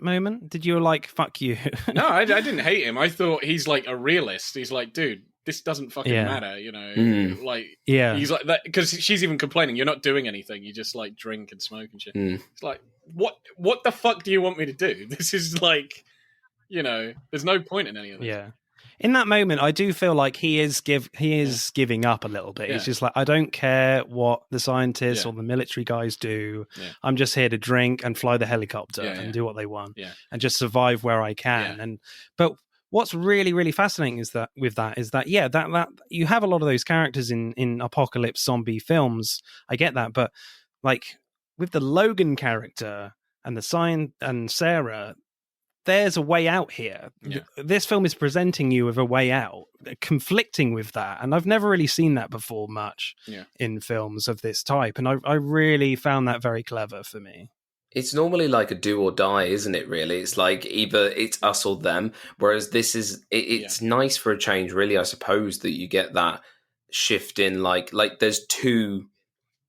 moment? Did you like, fuck you? No, I didn't hate him. I thought he's like a realist. He's like, dude, this doesn't fucking matter, He's like that, because she's even complaining, you're not doing anything, you just like drink and smoke and shit. It's like, what the fuck do you want me to do? This is like, there's no point in any of this. In that moment, I do feel like he is giving up a little bit. He's just like, I don't care what the scientists or the military guys do. I'm just here to drink and fly the helicopter and do what they want and just survive where I can. But what's really, really fascinating is that you have a lot of those characters in apocalypse zombie films. I get that, but like with the Logan character and and Sarah, there's a way out here. This film is presenting you with a way out, conflicting with that, and I've never really seen that before much in films of this type, and I really found that very clever for me. It's normally like a do or die, isn't it, really? It's like either it's us or them, whereas this is, it's nice for a change, really, I suppose, that you get that shift in, like there's two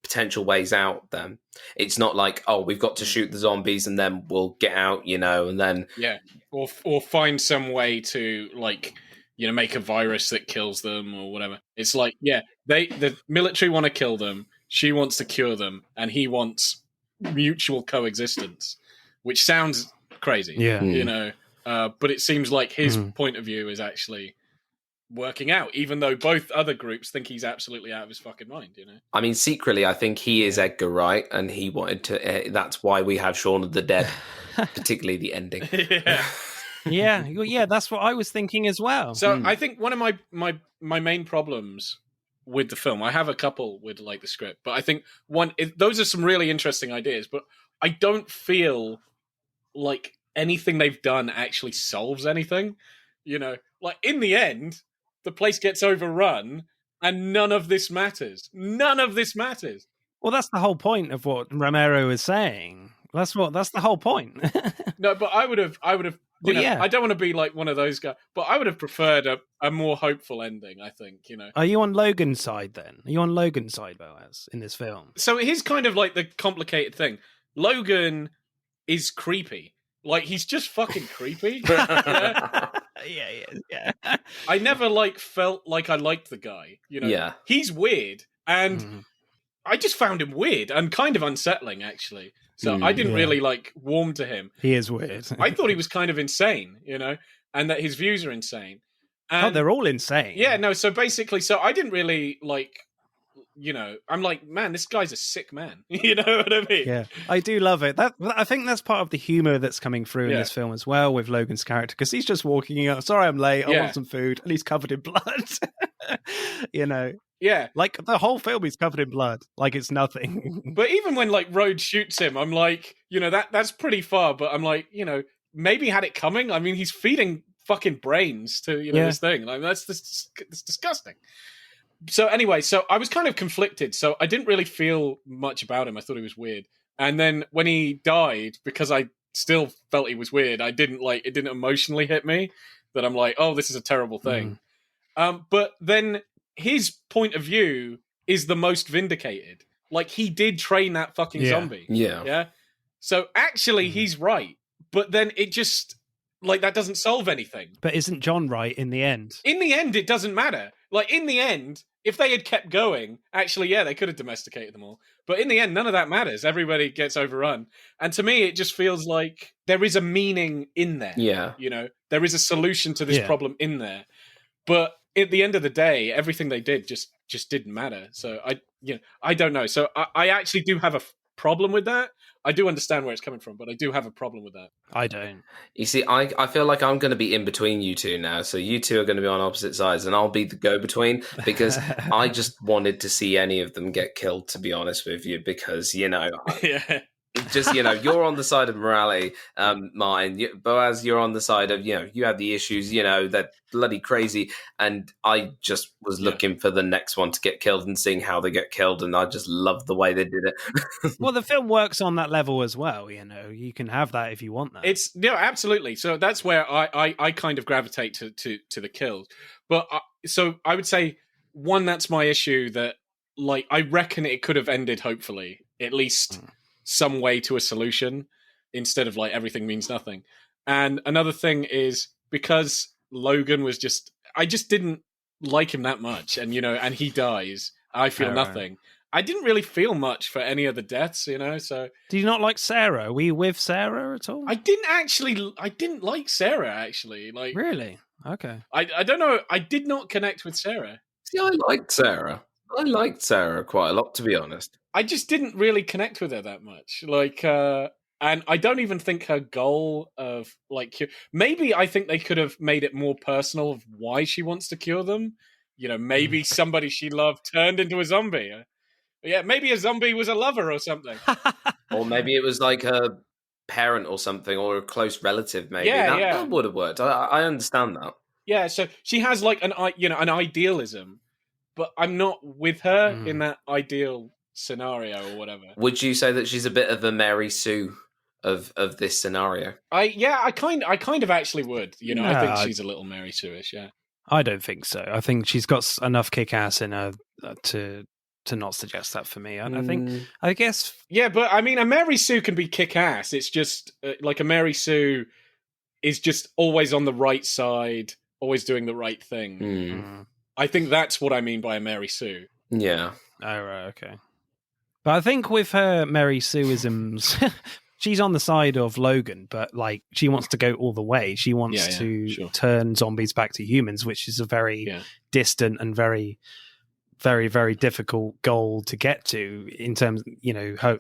potential ways out then. It's not like, oh, we've got to shoot the zombies and then we'll get out, and then... Yeah, or find some way to, like, make a virus that kills them or whatever. It's like, the military want to kill them, she wants to cure them, and he wants mutual coexistence, which sounds crazy, but it seems like his point of view is actually working out, even though both other groups think he's absolutely out of his fucking mind. I mean, secretly, I think he is Edgar Wright, and he wanted to. That's why we have Shaun of the Dead, particularly the ending. Yeah, that's what I was thinking as well. So I think one of my main problems with the film, I have a couple with like the script, but I think those are some really interesting ideas, but I don't feel like anything they've done actually solves anything. Like in the end, the place gets overrun and none of this matters. None of this matters. Well, that's the whole point of what Romero is saying. That's the whole point. No, but I would have I don't want to be like one of those guys, but I would have preferred a more hopeful ending, I think, Are you on Logan's side then? Are you on Logan's side, Boaz, in this film? So here's kind of like the complicated thing. Logan is creepy. Like, he's just fucking creepy. Yeah, I never felt like I liked the guy. Yeah. He's weird, and I just found him weird and kind of unsettling, actually. So I didn't really warm to him. He is weird. I thought he was kind of insane, and that his views are insane. And, they're all insane. Yeah, no. So basically, I didn't really I'm like, man, this guy's a sick man. You know what I mean? Yeah, I do love it. I think that's part of the humor that's coming through in this film as well with Logan's character, because he's just walking out. Sorry, I'm late. I want some food, and he's covered in blood. Yeah, like the whole film is covered in blood, like it's nothing. But even when Rhodes shoots him, I'm like, that's pretty far. But I'm like, maybe he had it coming. I mean, he's feeding fucking brains to this thing. Like that's disgusting. So anyway, I was kind of conflicted. So I didn't really feel much about him. I thought he was weird. And then when he died, because I still felt he was weird, it didn't emotionally hit me that I'm like, oh, this is a terrible thing. But then his point of view is the most vindicated. Like, he did train that fucking zombie. Yeah. So actually he's right. But then it just, that doesn't solve anything. But isn't John right in the end? In the end, it doesn't matter. Like, in the end, if they had kept going, actually, they could have domesticated them all. But in the end, none of that matters. Everybody gets overrun. And to me, it just feels like there is a meaning in there. Yeah. There is a solution to this problem in there. But at the end of the day, everything they did just didn't matter. So I don't know. So I actually do have a problem with that. I do understand where it's coming from, but I do have a problem with that. I don't. You see, I feel like I'm going to be in between you two now. So you two are going to be on opposite sides, and I'll be the go-between, because I just wanted to see any of them get killed, to be honest with you, because, just, you're on the side of morality, Martin. Boaz, you're on the side of, you have the issues, they're bloody crazy. And I just was looking for the next one to get killed and seeing how they get killed. And I just love the way they did it. Well, the film works on that level as well. You can have that if you want that. It's absolutely. So that's where I kind of gravitate to the kills. But so I would say, one, that's my issue, that I reckon it could have ended, hopefully, at least some way to a solution, instead of everything means nothing. And another thing is, because Logan was I just didn't like him that much, and and he dies, I feel nothing. Right. I didn't really feel much for any of the deaths, so. Did you not like Sarah? Were you with Sarah at all? I didn't like Sarah, actually. Really? Okay. I don't know, I did not connect with Sarah. See, I liked Sarah. I liked Sarah quite a lot, to be honest. I just didn't really connect with her that much. And I don't even think her goal of maybe I think they could have made it more personal of why she wants to cure them. Maybe somebody she loved turned into a zombie. Yeah, maybe a zombie was a lover or something. Or maybe it was her parent or something, or a close relative. Maybe that would have worked. I understand that. Yeah, so she has an idealism, but I'm not with her in that ideal scenario or whatever. Would you say that she's a bit of a Mary Sue of this scenario. I kind of actually would. I think she's a little Mary Sue-ish. Yeah, I don't think so. I think she's got enough kick-ass in her to not suggest that for me. I guess. Yeah, but I mean, a Mary Sue can be kick-ass. It's just like a Mary Sue is just always on the right side, always doing the right thing. I think that's what I mean by a Mary Sue. Yeah. Oh, right, okay. But I think with her Mary Sue-isms, she's on the side of Logan, but like she wants to go all the way. She wants to turn zombies back to humans, which is a very distant and very, very, very difficult goal to get to. In terms,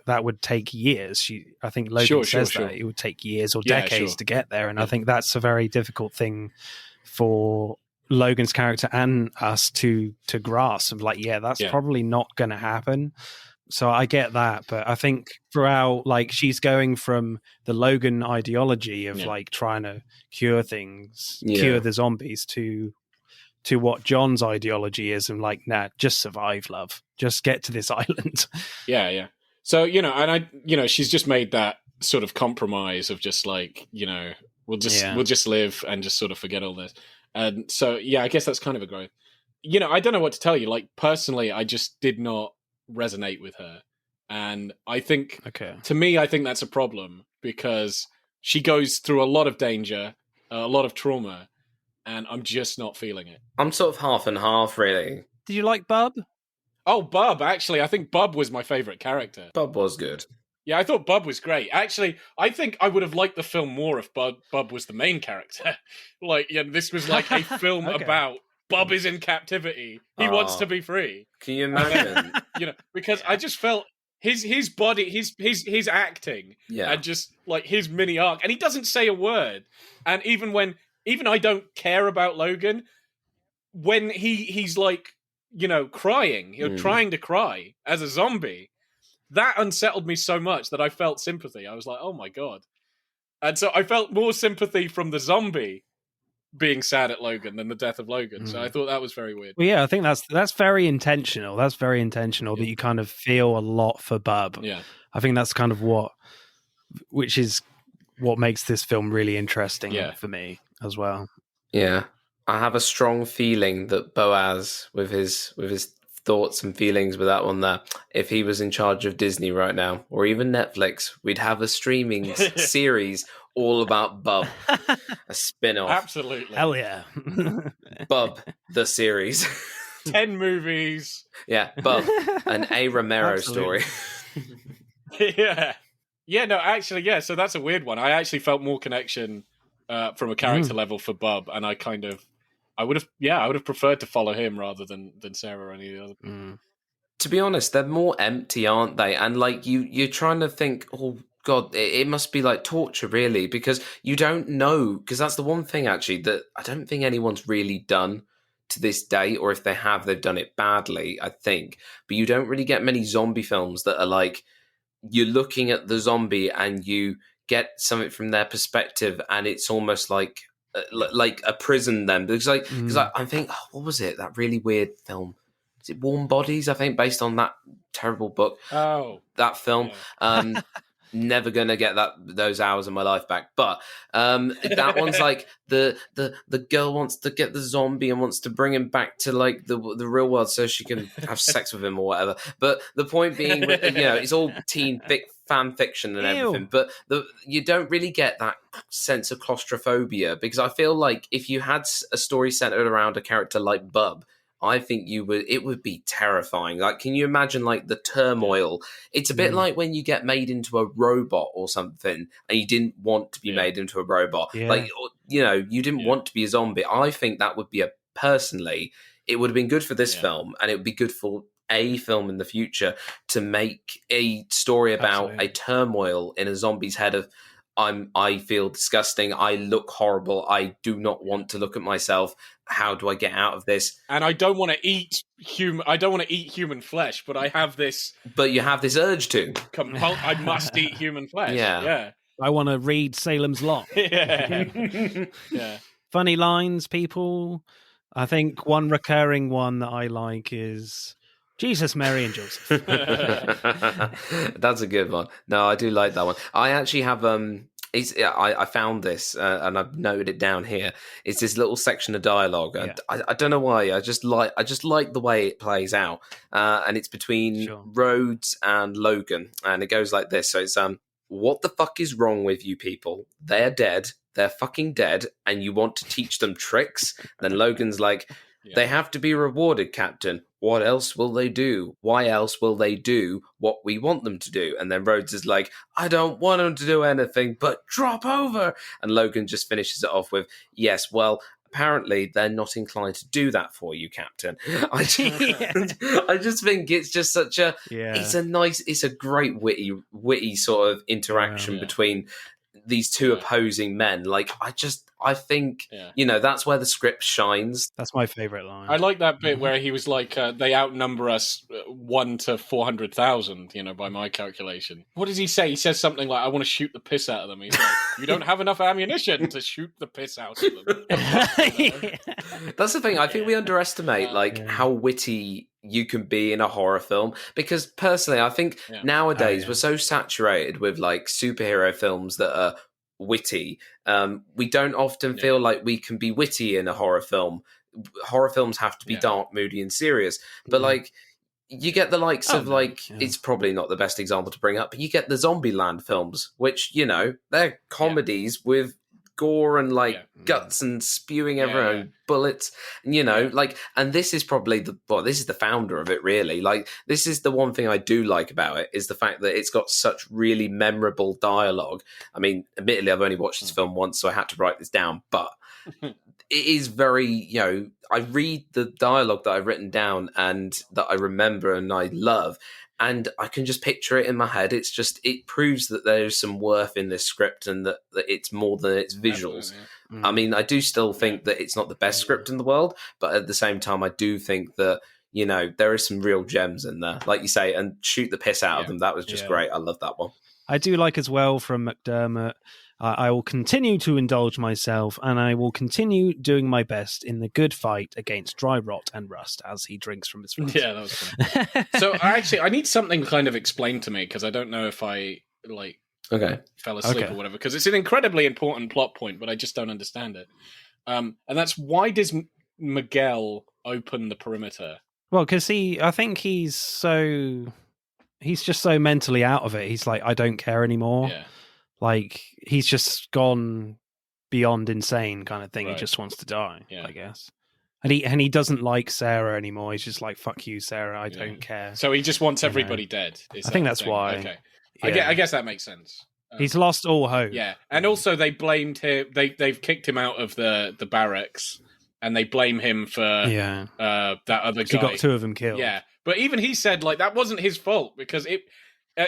that would take years. I think Logan says that it would take years or decades to get there, and I think that's a very difficult thing for Logan's character and us to grasp. Of like, that's probably not going to happen. So I get that, but I think throughout, like, she's going from the Logan ideology of like trying to cure things, cure the zombies, to what John's ideology is, and like, nah, just survive, love, just get to this island. Yeah. So and she's just made that sort of compromise of just like, we'll just live and just sort of forget all this, and so I guess that's kind of a growth. I don't know what to tell you. Like personally, I just did not resonate with her, and I think to me I think that's a problem, because she goes through a lot of danger, a lot of trauma, and I'm just not feeling it. I'm sort of half and half, really. Did you like Bub? Oh, Bub, actually I think Bub was my favorite character. Bub was good. Yeah, I thought Bub was great. Actually, I think I would have liked the film more if Bub was the main character. Like, this was like a film about Bub is in captivity. He wants to be free. Can you imagine? Because I just felt his body, his acting, and just like his mini arc, and he doesn't say a word. And even I don't care about Logan, when he's like, crying, trying to cry as a zombie, that unsettled me so much that I felt sympathy. I was like, oh my God. And so I felt more sympathy from the zombie being sad at Logan than the death of Logan. So I thought that was very weird. Well, yeah, I think that's very intentional. That's very intentional that you kind of feel a lot for Bub. Yeah. I think that's kind of which is what makes this film really interesting for me as well. Yeah. I have a strong feeling that Boaz, with his thoughts and feelings with that one there, if he was in charge of Disney right now, or even Netflix, we'd have a streaming series all about Bub, a spin-off. Absolutely. Hell yeah. Bub, the series. 10 movies. Yeah, Bub, an A. Romero story. Yeah. Yeah, no, actually, so that's a weird one. I actually felt more connection from a character level for Bub, and I would have preferred to follow him rather than Sarah or any of the other people. To be honest, they're more empty, aren't they? And like you're trying to think, oh God, it must be like torture, really, because you don't know. Because that's the one thing, actually, that I don't think anyone's really done to this day, or if they have, they've done it badly, I think. But you don't really get many zombie films that are like, you're looking at the zombie and you get something from their perspective, and it's almost like a prison then. Because I think, what was it? That really weird film. Is it Warm Bodies? I think based on that terrible book. Oh, that film. Yeah. Never gonna get those hours of my life back. But that one's like the girl wants to get the zombie and wants to bring him back to like the real world so she can have sex with him or whatever. But the point being, it's all teen fan fiction and everything. But you don't really get that sense of claustrophobia, because I feel like if you had a story centered around a character like Bub, I think it would be terrifying. Like, can you imagine like the turmoil? It's a bit like when you get made into a robot or something and you didn't want to be made into a robot. Yeah. Like, you didn't want to be a zombie. I think that would be personally, it would have been good for this film, and it would be good for a film in the future to make a story about a turmoil in a zombie's head of, I feel disgusting. I look horrible. I do not want to look at myself. How do I get out of this? And I don't want to eat human flesh, but I have this. But you have this urge to. I must eat human flesh. Yeah. I want to read Salem's Lot. Yeah. Funny lines, people. I think one recurring one that I like is Jesus, Mary, and Joseph. That's a good one. No, I do like that one. I actually have I found this and I've noted it down here. It's this little section of dialogue. Yeah. I don't know why. I just like the way it plays out. And it's between Rhodes and Logan, and it goes like this. So it's what the fuck is wrong with you people? They're dead. They're fucking dead, and you want to teach them tricks? Then Logan's like, they have to be rewarded, Captain. What else will they do? Why else will they do what we want them to do? And then Rhodes is like, I don't want them to do anything but drop over. And Logan just finishes it off with, yes, well, apparently they're not inclined to do that for you, Captain. I just think it's just such a, it's a great witty sort of interaction between these two opposing men. Like, I think, that's where the script shines. That's my favourite line. I like that bit where he was like, they outnumber us 1 to 400,000, by my calculation. What does he say? He says something like, I want to shoot the piss out of them. He's like, you don't have enough ammunition to shoot the piss out of them. That's the thing. I think we underestimate, how witty you can be in a horror film, because personally I think nowadays we're so saturated with superhero films that are witty. We don't often feel like we can be witty in a horror film. Horror films have to be dark, moody, and serious. But you get the likes of it's probably not the best example to bring up, but you get the Zombieland films, which they're comedies with gore and guts and spewing everyone bullets, and and this is probably this is the founder of it, really. This is the one thing I do like about it, is the fact that it's got such really memorable dialogue. I mean, admittedly I've only watched this film once, so I had to write this down, but it is very, I read the dialogue that I've written down and that I remember and I love, and I can just picture it in my head. It's just, it proves that there's some worth in this script, and that it's more than its visuals. I mean, I do still think that it's not the best script in the world, but at the same time, I do think that, there is some real gems in there, like you say, and shoot the piss out of them. That was just great. I love that one. I do like as well from McDermott, I will continue to indulge myself, and I will continue doing my best in the good fight against dry rot and rust, as he drinks from his flask. Yeah, that was funny. So I need something kind of explained to me, because I don't know if I fell asleep or whatever, because it's an incredibly important plot point, but I just don't understand it. And that's, why does Miguel open the perimeter? Well, because I think he's just so mentally out of it. He's like, I don't care anymore. Yeah. He's just gone beyond insane kind of thing. Right. He just wants to die, I guess. And he doesn't like Sarah anymore. He's just like, fuck you, Sarah, I don't care. So he just wants everybody dead. I think that's why. Okay. I guess that makes sense. He's lost all hope. Yeah. And also they blamed him. They've kicked him out of the barracks, and they blame him for that other guy. He got 2 of them killed. Yeah. But even he said that wasn't his fault, because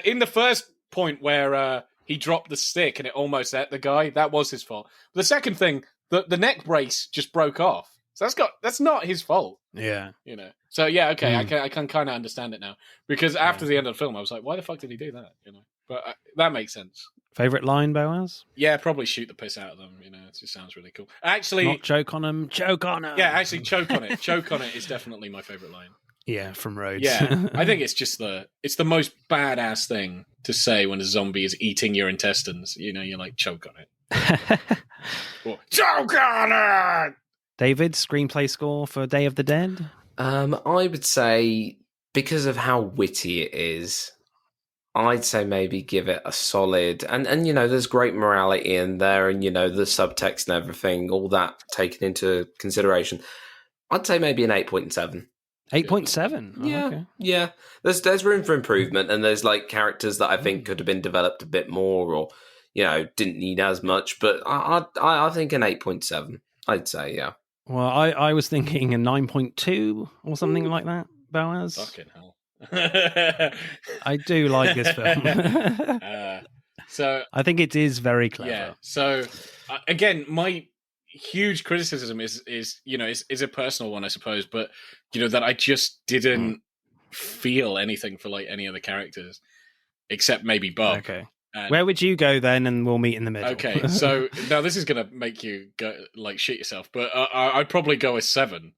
in the first point where he dropped the stick and it almost hit the guy, that was his fault. But the second thing, the neck brace just broke off. So that's not his fault. Yeah. So yeah, okay, I can kind of understand it now, because after the end of the film I was like, why the fuck did he do that? But that makes sense. Favorite line, Boaz? Yeah, probably shoot the piss out of them. It just sounds really cool. Actually, not choke on them, choke on them. Yeah, actually, choke on it. Choke on it is definitely my favorite line. Yeah, from Rhodes. Yeah, I think it's just it's the most badass thing to say when a zombie is eating your intestines. You're like, choke on it. Or, choke on it! David, screenplay score for Day of the Dead? I would say, because of how witty it is, I'd say maybe give it a solid, and there's great morality in there, and the subtext and everything, all that taken into consideration. I'd say maybe an 8.7. 8.7? Oh, yeah, okay. Yeah. There's room for improvement, and there's characters that I think could have been developed a bit more, or didn't need as much. But I think an 8.7. I'd say, yeah. Well, I was thinking a 9.2 or something like that, Boaz. Fucking hell. I do like this film. So I think it is very clever. Yeah. So again, my huge criticism is a personal one, I suppose, but that I just didn't feel anything for any of the characters except maybe Bob. Okay. Where would you go then, and we'll meet in the middle? Okay, so now this is gonna make you go shit yourself, but I'd probably go with 7.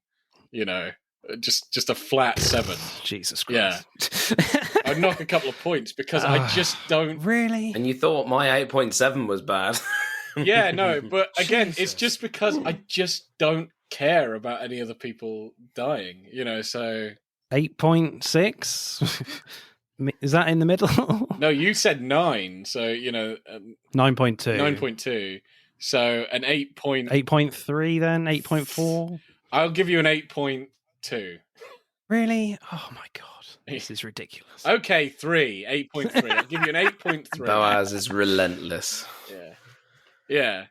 Just a flat 7. Jesus Christ. Yeah. I'd knock a couple of points because I just don't... Really? And you thought my 8.7 was bad. Yeah, no, but again, Jesus. it's just because I just don't care about any other people dying, so... 8.6? Is that in the middle? No, you said 9, so, 9.2. 9.2. So an 8.3 then? 8.4? I'll give you an 8.2. Really? Oh my god. This is ridiculous. Okay, 3. 8.3. I'll give you an 8.3. Boaz is relentless. Yeah.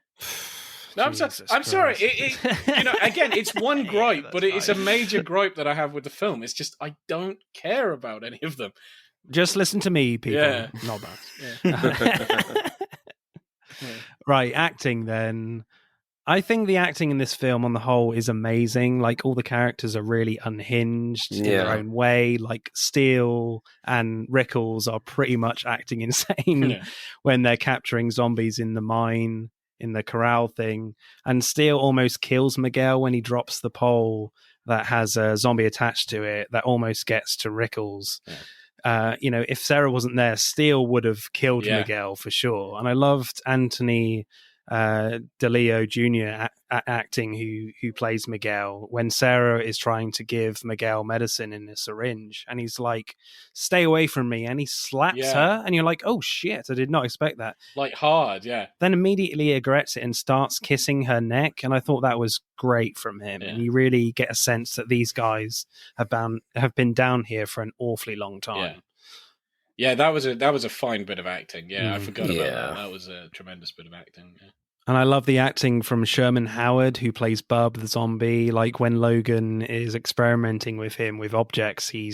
No, I'm sorry. Again, it's one gripe, but it's a major gripe that I have with the film. It's just I don't care about any of them. Just listen to me, people. Yeah. Not bad. Yeah. Right, acting then. I think the acting in this film on the whole is amazing. Like, all the characters are really unhinged in their own way. Like, Steele and Rickles are pretty much acting insane when they're capturing zombies in the mine, in the corral thing. And Steele almost kills Miguel when he drops the pole that has a zombie attached to it that almost gets to Rickles. If Sarah wasn't there, Steele would have killed Miguel for sure. And I loved Anthony DeLeo Jr. Acting who plays Miguel when Sarah is trying to give Miguel medicine in a syringe, and he's like, "Stay away from me," and he slaps her, and you're like, "Oh shit, I did not expect that." Like, hard, yeah. Then immediately regrets it and starts kissing her neck, and I thought that was great from him. And you really get a sense that these guys have been down here for an awfully long time. Yeah, that was a fine bit of acting. Yeah, I forgot about that. That was a tremendous bit of acting. Yeah. And I love the acting from Sherman Howard, who plays Bub the zombie. Like, when Logan is experimenting with him with objects, he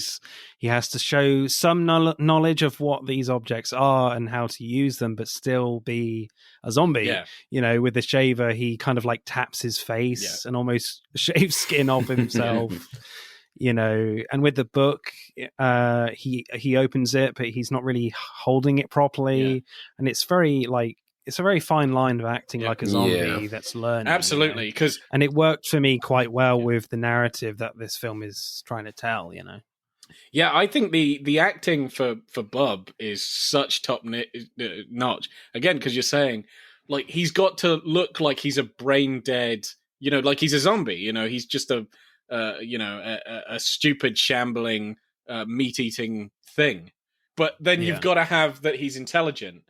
has to show some knowledge of what these objects are and how to use them, but still be a zombie. Yeah. With the shaver, he kind of like taps his face and almost shaves skin off himself. And with the book, he opens it, but he's not really holding it properly, and it's a very fine line of acting like a zombie that's learning. Absolutely, and it worked for me quite well with the narrative that this film is trying to tell. Yeah, I think the acting for Bub is such top notch. Again, because you're saying, like, he's got to look like he's a brain dead, like he's a zombie. He's just a stupid, shambling, meat-eating thing. But then you've got to have that he's intelligent.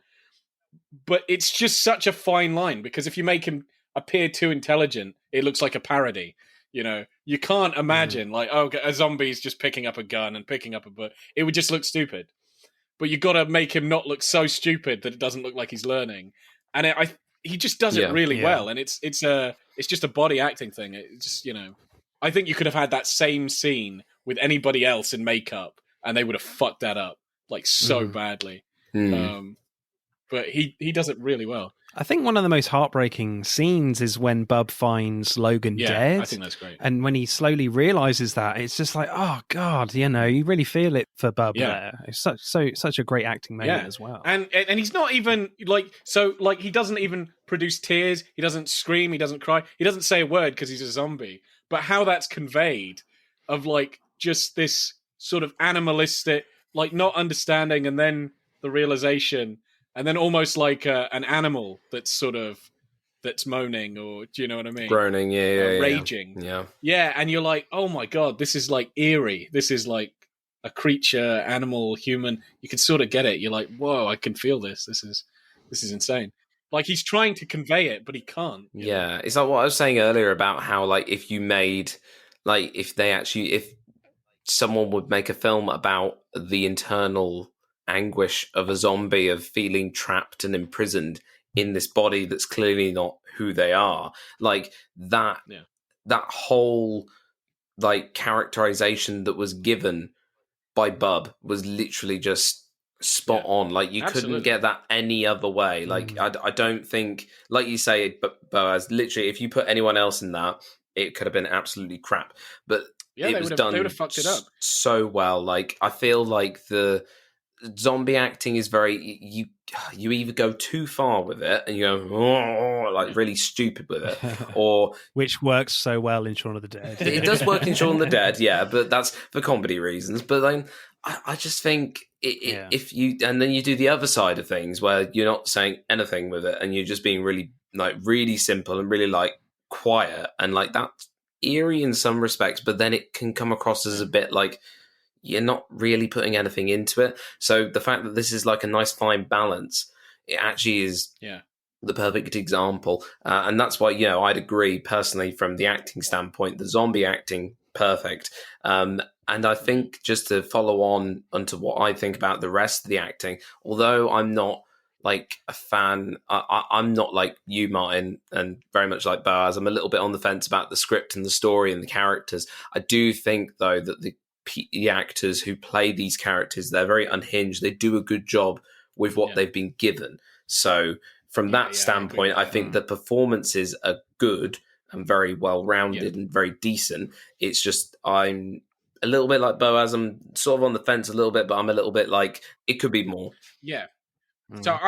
But it's just such a fine line, because if you make him appear too intelligent, it looks like a parody. You can't imagine a zombie's just picking up a gun and picking up a book. It would just look stupid. But you've got to make him not look so stupid that it doesn't look like he's learning. And he just does it really well. And it's just a body acting thing. It's just, I think you could have had that same scene with anybody else in makeup, and they would have fucked that up like so badly. But he does it really well. I think one of the most heartbreaking scenes is when Bub finds Logan dead. I think that's great. And when he slowly realizes that, it's just like, oh God, you really feel it for Bub there. It's such a great acting moment as well. And he's not even he doesn't even produce tears. He doesn't scream. He doesn't cry. He doesn't say a word because he's a zombie. But how that's conveyed of like just this sort of animalistic, like not understanding, and then the realization. And then almost like an animal that's moaning, or do you know what I mean? Groaning, raging. Yeah, and you're like, oh my God, this is like eerie. This is like a creature, animal, human. You can sort of get it. You're like, whoa, I can feel this. This is insane. Like, he's trying to convey it, but he can't. Yeah, it's like what I was saying earlier about how, like, if someone would make a film about the internal anguish of a zombie, of feeling trapped and imprisoned in this body that's clearly not who they are, like that whole like characterization that was given by Bub was literally just spot on. Like, you couldn't get that any other way. Like, I don't think, like you say, Boaz, literally, if you put anyone else in that, it could have been absolutely crap. But they would have fucked it up so well. Like, I feel like the zombie acting is very you either go too far with it and you go like really stupid with it, or which works so well in Shaun of the Dead. It does work in Shaun of the Dead, yeah, but that's for comedy reasons. But then I just think if you and then you do the other side of things where you're not saying anything with it and you're just being really simple and really like quiet and like that's eerie in some respects, but then it can come across as a bit like you're not really putting anything into it. So the fact that this is like a nice fine balance, it actually is the perfect example. And that's why, I'd agree personally from the acting standpoint, the zombie acting, perfect. And I think just to follow on onto what I think about the rest of the acting, although I'm not like a fan, I'm not like you, Martin, and very much like Boaz. I'm a little bit on the fence about the script and the story and the characters. I do think, though, that the actors who play these characters, they're very unhinged. They do a good job with what they've been given. So from that standpoint, I think the performances are good and very well rounded and very decent. It's just I'm a little bit like Boaz. I'm sort of on the fence a little bit, but I'm a little bit like it could be more. Yeah. So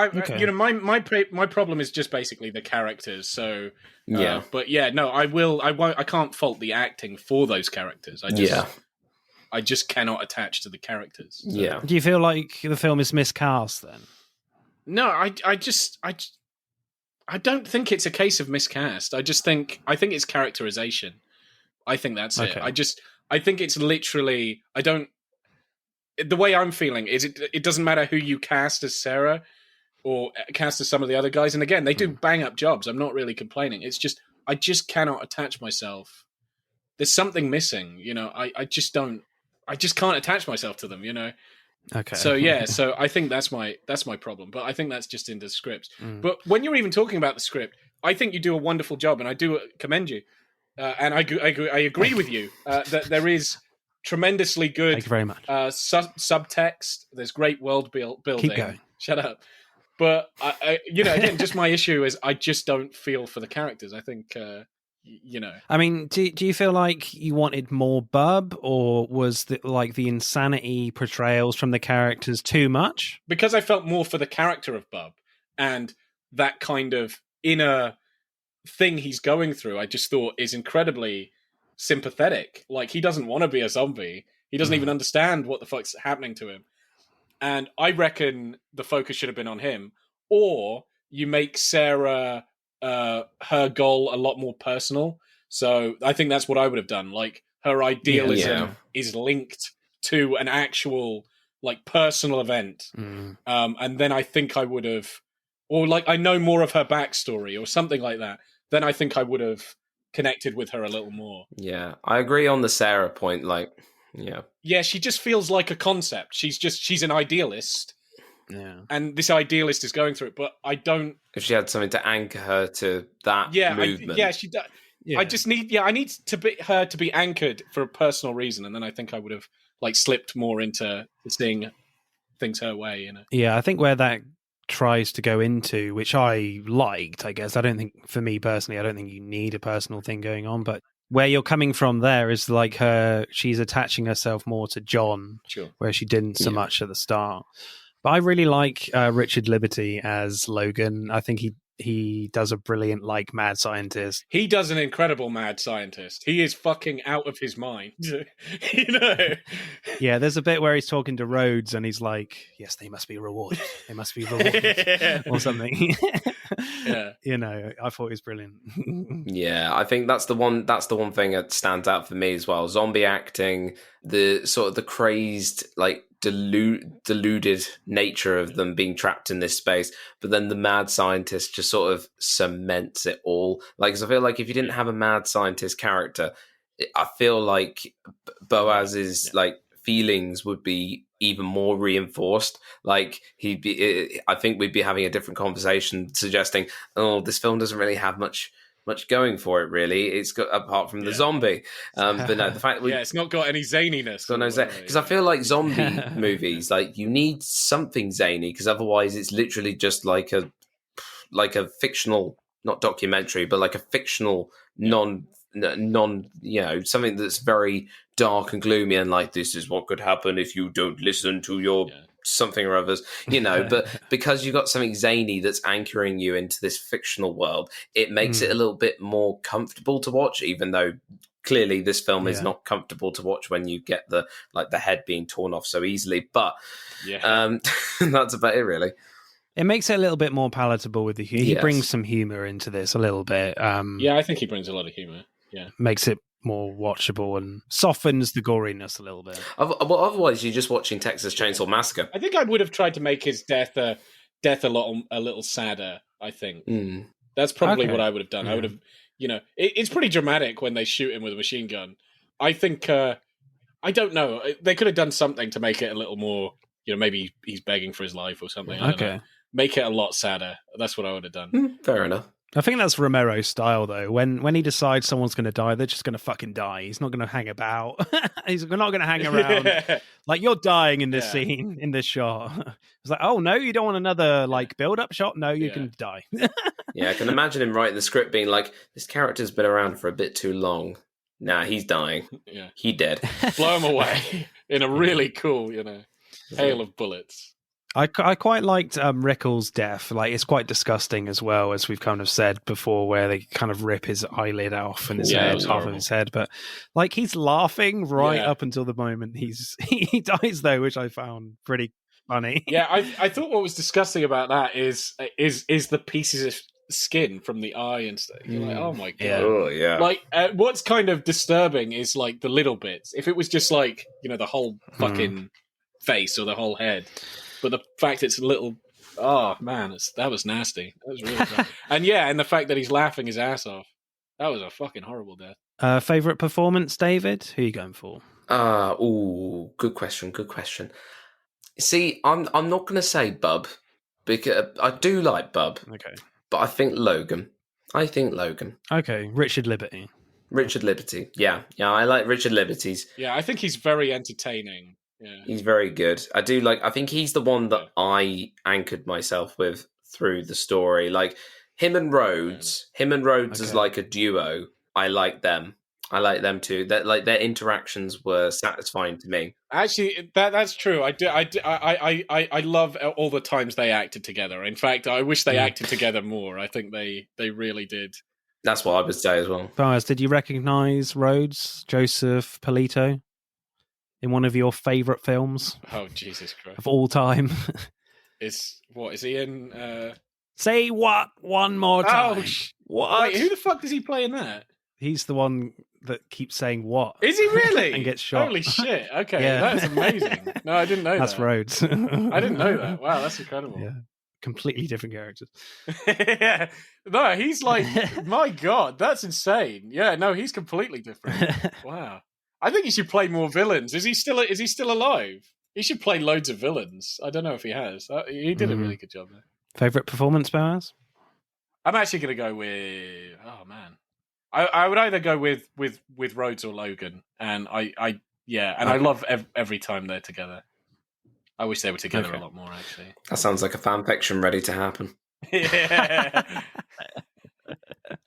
my problem is just basically the characters. So but I can't fault the acting for those characters. I just cannot attach to the characters. So. Yeah. Do you feel like the film is miscast then? No, I don't think it's a case of miscast. I think it's characterization. I think that's it. I think it's literally the way I'm feeling is it doesn't matter who you cast as Sarah or cast as some of the other guys. And again, they do bang up jobs. I'm not really complaining. It's just I just cannot attach myself. There's something missing, I just can't attach myself to them, Okay. So I think that's my problem. But I think that's just in the script. But when you're even talking about the script, I think you do a wonderful job, and I do commend you. And I agree with you that there is tremendously good Thank you very much. Subtext. There's great world building. Keep going. Shut up. But again, just my issue is I just don't feel for the characters. I think. I mean, do you feel like you wanted more Bub, or was the insanity portrayals from the characters too much? Because I felt more for the character of Bub and that kind of inner thing he's going through, I just thought is incredibly sympathetic. Like, he doesn't want to be a zombie. He doesn't even understand what the fuck's happening to him. And I reckon the focus should have been on him. Or you make Sarah... her goal a lot more personal. So I think that's what I would have done. Like, her idealism is linked to an actual like personal event. And then I think I would have, or like I know more of her backstory or something like that. Then I think I would have connected with her a little more. Yeah, I agree on the Sarah point. Like, yeah, she just feels like a concept. She's an idealist. Yeah, and this idealist is going through it, but I don't. If she had something to anchor her to that movement, she does. Yeah. I need her to be anchored for a personal reason, and then I think I would have like slipped more into seeing things her way. Yeah, I think where that tries to go into, which I liked, I guess. I don't think, for me personally, I don't think you need a personal thing going on, but where you're coming from there is like she's attaching herself more to John, where she didn't so much at the start. But I really like Richard Liberty as Logan. I think he does a brilliant like mad scientist. He does an incredible mad scientist. He is fucking out of his mind. Yeah, there's a bit where he's talking to Rhodes and he's like, "Yes, they must be rewarded. They must be rewarded," or something. Yeah. I thought it was brilliant. Yeah, I think that's the one thing that stands out for me as well. Zombie acting, the sort of the crazed like deluded nature of them being trapped in this space, but then the mad scientist just sort of cements it all. Like, 'cause I feel like if you didn't have a mad scientist character, I feel like Boaz's like feelings would be even more reinforced. Like, I think we'd be having a different conversation suggesting, oh, this film doesn't really have much going for it, really. It's got, apart from the zombie, but no, the fact it's not got any zaniness. Because I feel like zombie movies, like, you need something zany, because otherwise it's literally just like a fictional, not documentary, but like a fictional non something that's very dark and gloomy, and like, this is what could happen if you don't listen to your something or others, but because you've got something zany that's anchoring you into this fictional world, it makes it a little bit more comfortable to watch, even though clearly this film is not comfortable to watch when you get the head being torn off so easily. But that's about it, really. It makes it a little bit more palatable with the humor. He brings some humor into this a little bit. I think he brings a lot of humor. Yeah. Makes it more watchable and softens the goriness a little bit. Well, otherwise you're just watching Texas Chainsaw Massacre. I think I would have tried to make his death a little sadder, I think. That's probably what I would have done. I would have, it's pretty dramatic when they shoot him with a machine gun. I think, I don't know, they could have done something to make it a little more, maybe he's begging for his life or something. I don't know. Make it a lot sadder. That's what I would have done. Fair enough. I think that's Romero's style, though. When he decides someone's going to die, they're just going to fucking die. He's not going to hang about. He's not going to hang around. Like, you're dying in this scene, in this shot. It's like, oh, no, you don't want another, build-up shot? No, you can die. I can imagine him writing the script being like, this character's been around for a bit too long. Nah, he's dying. Yeah. He dead. Blow him away in a really cool, hail of bullets. I quite liked Rickles' death. Like, it's quite disgusting as well, as we've kind of said before, where they kind of rip his eyelid off and his head, half of his head. But he's laughing right up until the moment he dies, though, which I found pretty funny. Yeah, I thought what was disgusting about that is the pieces of skin from the eye and stuff. You're like, oh my god. Yeah. Oh yeah. Like, what's kind of disturbing is the little bits. If it was just the whole fucking face or the whole head. But the fact it's a little, oh man, that was nasty. That was really bad. And the fact that he's laughing his ass off. That was a fucking horrible death. Favorite performance, David? Who are you going for? Good question. See, I'm not going to say Bub, because I do like Bub. Okay. But I think Logan. Okay, Richard Liberty. Yeah, I like Richard Liberty's. Yeah, I think he's very entertaining. Yeah. He's very good. I think he's the one that I anchored myself with through the story. Like him and Rhodes as like a duo. I like them too. That their interactions were satisfying to me. Actually, that's true. I love all the times they acted together. In fact, I wish they acted together more. I think they really did. That's what I would say as well. Bowers, did you recognise Rhodes, Joseph Polito, in one of your favourite films? Oh, Jesus Christ. Of all time. Is he in... Say what one more time. Oh, what? Wait, who the fuck does he play in that? He's the one that keeps saying what. Is he really? And gets shot. Holy shit. Okay, that is amazing. No, I didn't know that's that. That's Rhodes. I didn't know that. Wow, that's incredible. Yeah. Completely different characters. Yeah. No, he's my God, that's insane. Yeah, no, he's completely different. Wow. I think he should play more villains. Is he still alive? He should play loads of villains. I don't know if he has. He did a really good job there. Favorite performance, Boaz? I'm actually going to go with... Oh, man. I would either go with Rhodes or Logan. And I love every time they're together. I wish they were together a lot more, actually. That sounds like a fan fiction ready to happen. Yeah.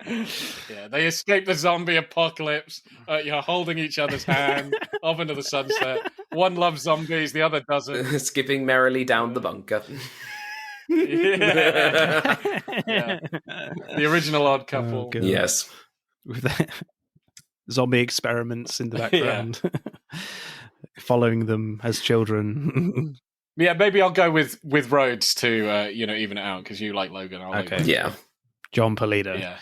Yeah, they escape the zombie apocalypse. You're holding each other's hand off into the sunset. One loves zombies, the other doesn't. Skipping merrily down the bunker. Yeah. The original Odd Couple. Oh, yes. With zombie experiments in the background. Following them as children. Yeah, maybe I'll go with Rhodes to even it out, because you like Logan. Yeah. John Polito. Yeah.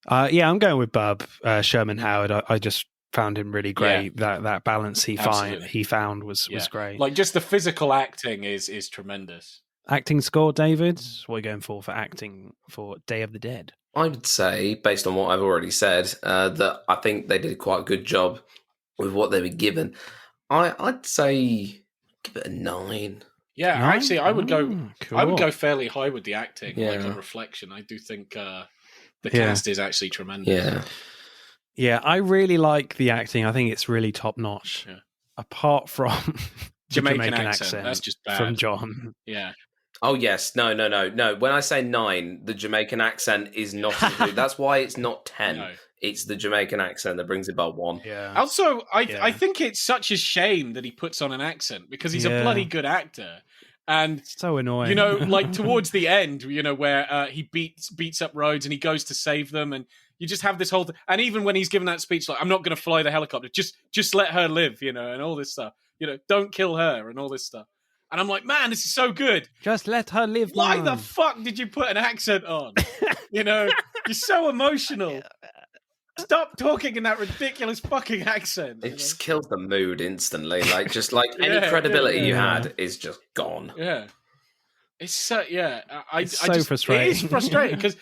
I'm going with Bub. Sherman Howard. I just found him really great. Yeah. That balance he found was great. Like, just the physical acting is tremendous. Acting score, David? What are you going for acting for Day of the Dead? I would say, based on what I've already said, that I think they did quite a good job with what they were given. I'd say give it a 9. Yeah, 9? Actually, I would go. Cool. I would go fairly high with the acting. Yeah. Like, on reflection, I do think the cast is actually tremendous. Yeah. Yeah, I really like the acting. I think it's really top notch. Yeah. Apart from Jamaican accent. That's just bad. From John. Yeah. Oh, yes. No. When I say 9, the Jamaican accent is not included. That's why it's not 10. No. It's the Jamaican accent that brings it above 1. Yeah. Also, I think it's such a shame that he puts on an accent, because he's a bloody good actor. And so annoying. You know, like towards the end, you know, where he beats up Rhodes and he goes to save them, and you just have this whole and even when he's given that speech, like, I'm not going to fly the helicopter, just let her live, you know, and all this stuff. You know, don't kill her and all this stuff. And I'm like, man, this is so good. Just let her live. Why the fuck did you put an accent on? You know, you're so emotional. Stop talking in that ridiculous fucking accent. It just kills the mood instantly. Like, just like any credibility you had is just gone. Yeah. It's so, It's so frustrating. It is frustrating because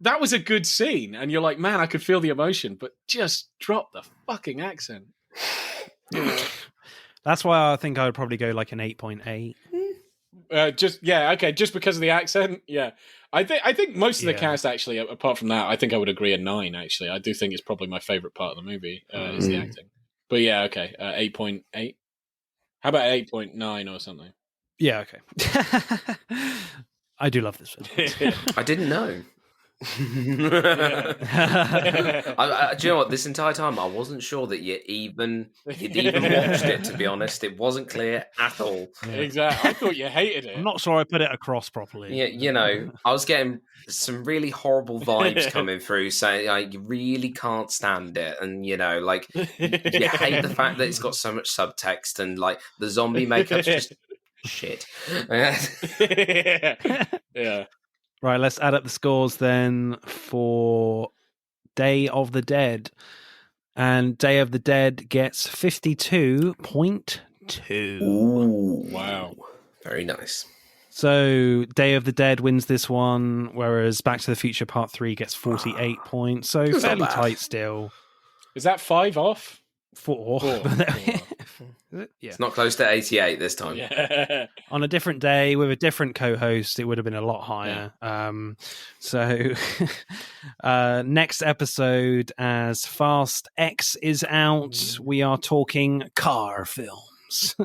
that was a good scene. And you're like, man, I could feel the emotion, but just drop the fucking accent. That's why I think I would probably go like an 8.8. Just because of the accent. Yeah. I think most of the cast, actually, apart from that, I think I would agree a 9, actually. I do think it's probably my favourite part of the movie, is the acting. But yeah, okay, 8.8. How about 8.9 or something? Yeah, okay. I do love this film. I didn't know. Do you know what? This entire time, I wasn't sure that you'd even watched it. To be honest, it wasn't clear at all. Exactly. I thought you hated it. I'm not sure I put it across properly. Yeah, you know, I was getting some really horrible vibes coming through, saying like, you really can't stand it, and you know, like you hate the fact that it's got so much subtext, and like the zombie makeup's just shit. Yeah. Right, let's add up the scores then for Day of the Dead. And Day of the Dead gets 52.2. Ooh, wow. Very nice. So Day of the Dead wins this one, whereas Back to the Future Part 3 gets 48 points. So It's not fairly bad. tight still. Is that 5 off? 4. Yeah. It's not close to 88 this time. Yeah. On a different day with a different co-host, it would have been a lot higher. So next episode, as Fast X is out, we are talking car films.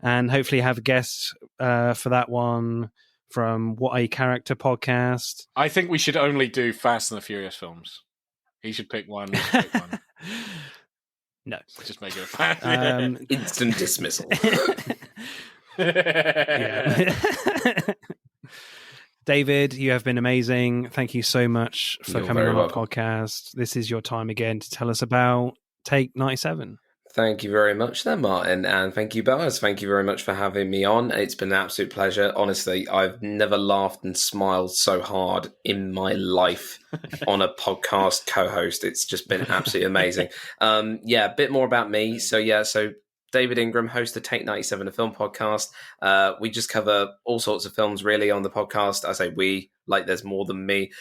And hopefully have a guest for that one from What a Character podcast. I think we should only do Fast and the Furious films. He should pick one. We should pick one. No. Just make it a fact. Instant dismissal. David, you have been amazing. Thank you so much for You're coming on very our welcome. podcast. This is your time again to tell us about Take 97. Thank you very much there, Martin, and thank you, Baz. Thank you very much for having me on. It's been an absolute pleasure. Honestly, I've never laughed and smiled so hard in my life on a podcast co-host. It's just been absolutely amazing. A bit more about me. So David Ingram, host of Take 97, a film podcast. We just cover all sorts of films, really, on the podcast. I say we, like there's more than me,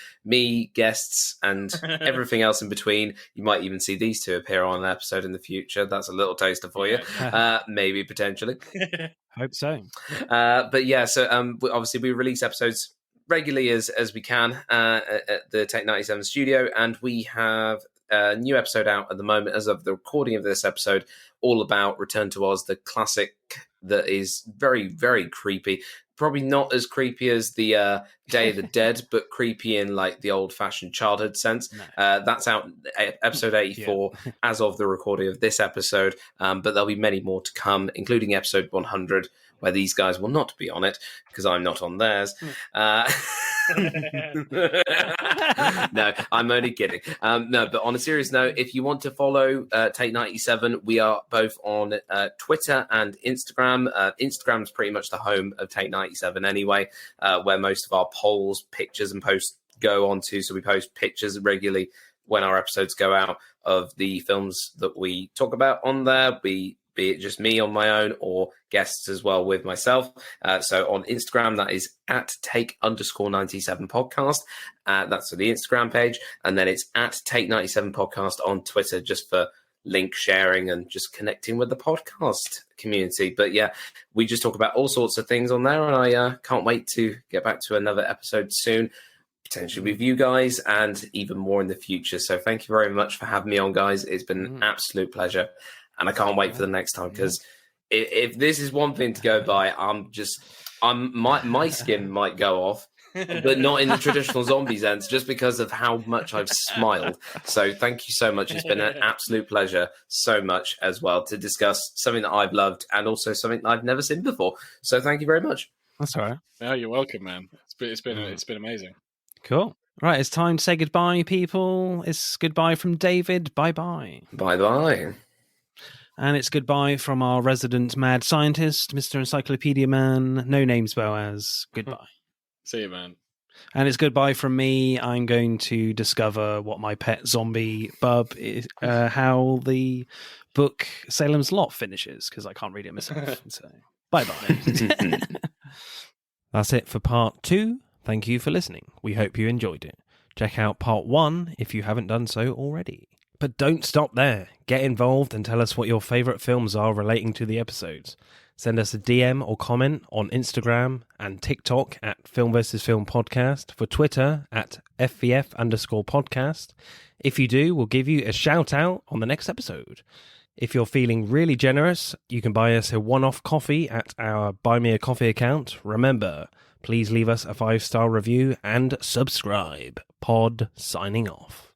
guests, and everything else in between. You might even see these two appear on an episode in the future. That's a little taster for you, maybe, potentially. Hope so. Obviously we release episodes regularly as we can at the Take 97 studio, and we have a new episode out at the moment as of the recording of this episode, all about Return to Oz, the classic that is very, very creepy. Probably not as creepy as the Day of the Dead, but creepy in like the old-fashioned childhood sense. No. That's out episode 84 as of the recording of this episode, but there'll be many more to come, including episode 100, where these guys will not be on it because I'm not on theirs. No, I'm only kidding. But on a serious note, if you want to follow Take 97, we are both on Twitter and Instagram. Instagram's pretty much the home of Take 97 anyway, where most of our polls, pictures, and posts go on to. So we post pictures regularly when our episodes go out of the films that we talk about on there. Be it just me on my own or guests as well with myself. So on Instagram, that is at Take_97 podcast. That's for the Instagram page. And then it's at Take 97 podcast on Twitter, just for link sharing and just connecting with the podcast community. But yeah, we just talk about all sorts of things on there. And I can't wait to get back to another episode soon, potentially with you guys, and even more in the future. So thank you very much for having me on, guys. It's been an absolute pleasure. And I can't wait for the next time, because if this is one thing to go by, my skin might go off but not in the traditional zombie sense, just because of how much I've smiled. So thank you so much. It's been an absolute pleasure so much as well to discuss something that I've loved and also something that I've never seen before. So thank you very much. That's all right. No, you're welcome, man. It's been amazing. Cool. Right, it's time to say goodbye, people. It's goodbye from David. Bye-bye. Bye-bye. And it's goodbye from our resident mad scientist, Mr. Encyclopedia Man. No names, Boaz. Goodbye. See you, man. And it's goodbye from me. I'm going to discover what my pet zombie bub is, how the book Salem's Lot finishes, because I can't read it myself. So, bye-bye. That's it for part 2. Thank you for listening. We hope you enjoyed it. Check out part 1 if you haven't done so already. But don't stop there. Get involved and tell us what your favourite films are relating to the episodes. Send us a DM or comment on Instagram and TikTok at Film vs. Film Podcast, for Twitter at FVF_podcast. If you do, we'll give you a shout out on the next episode. If you're feeling really generous, you can buy us a one-off coffee at our Buy Me a Coffee account. Remember, please leave us a 5-star review and subscribe. Pod signing off.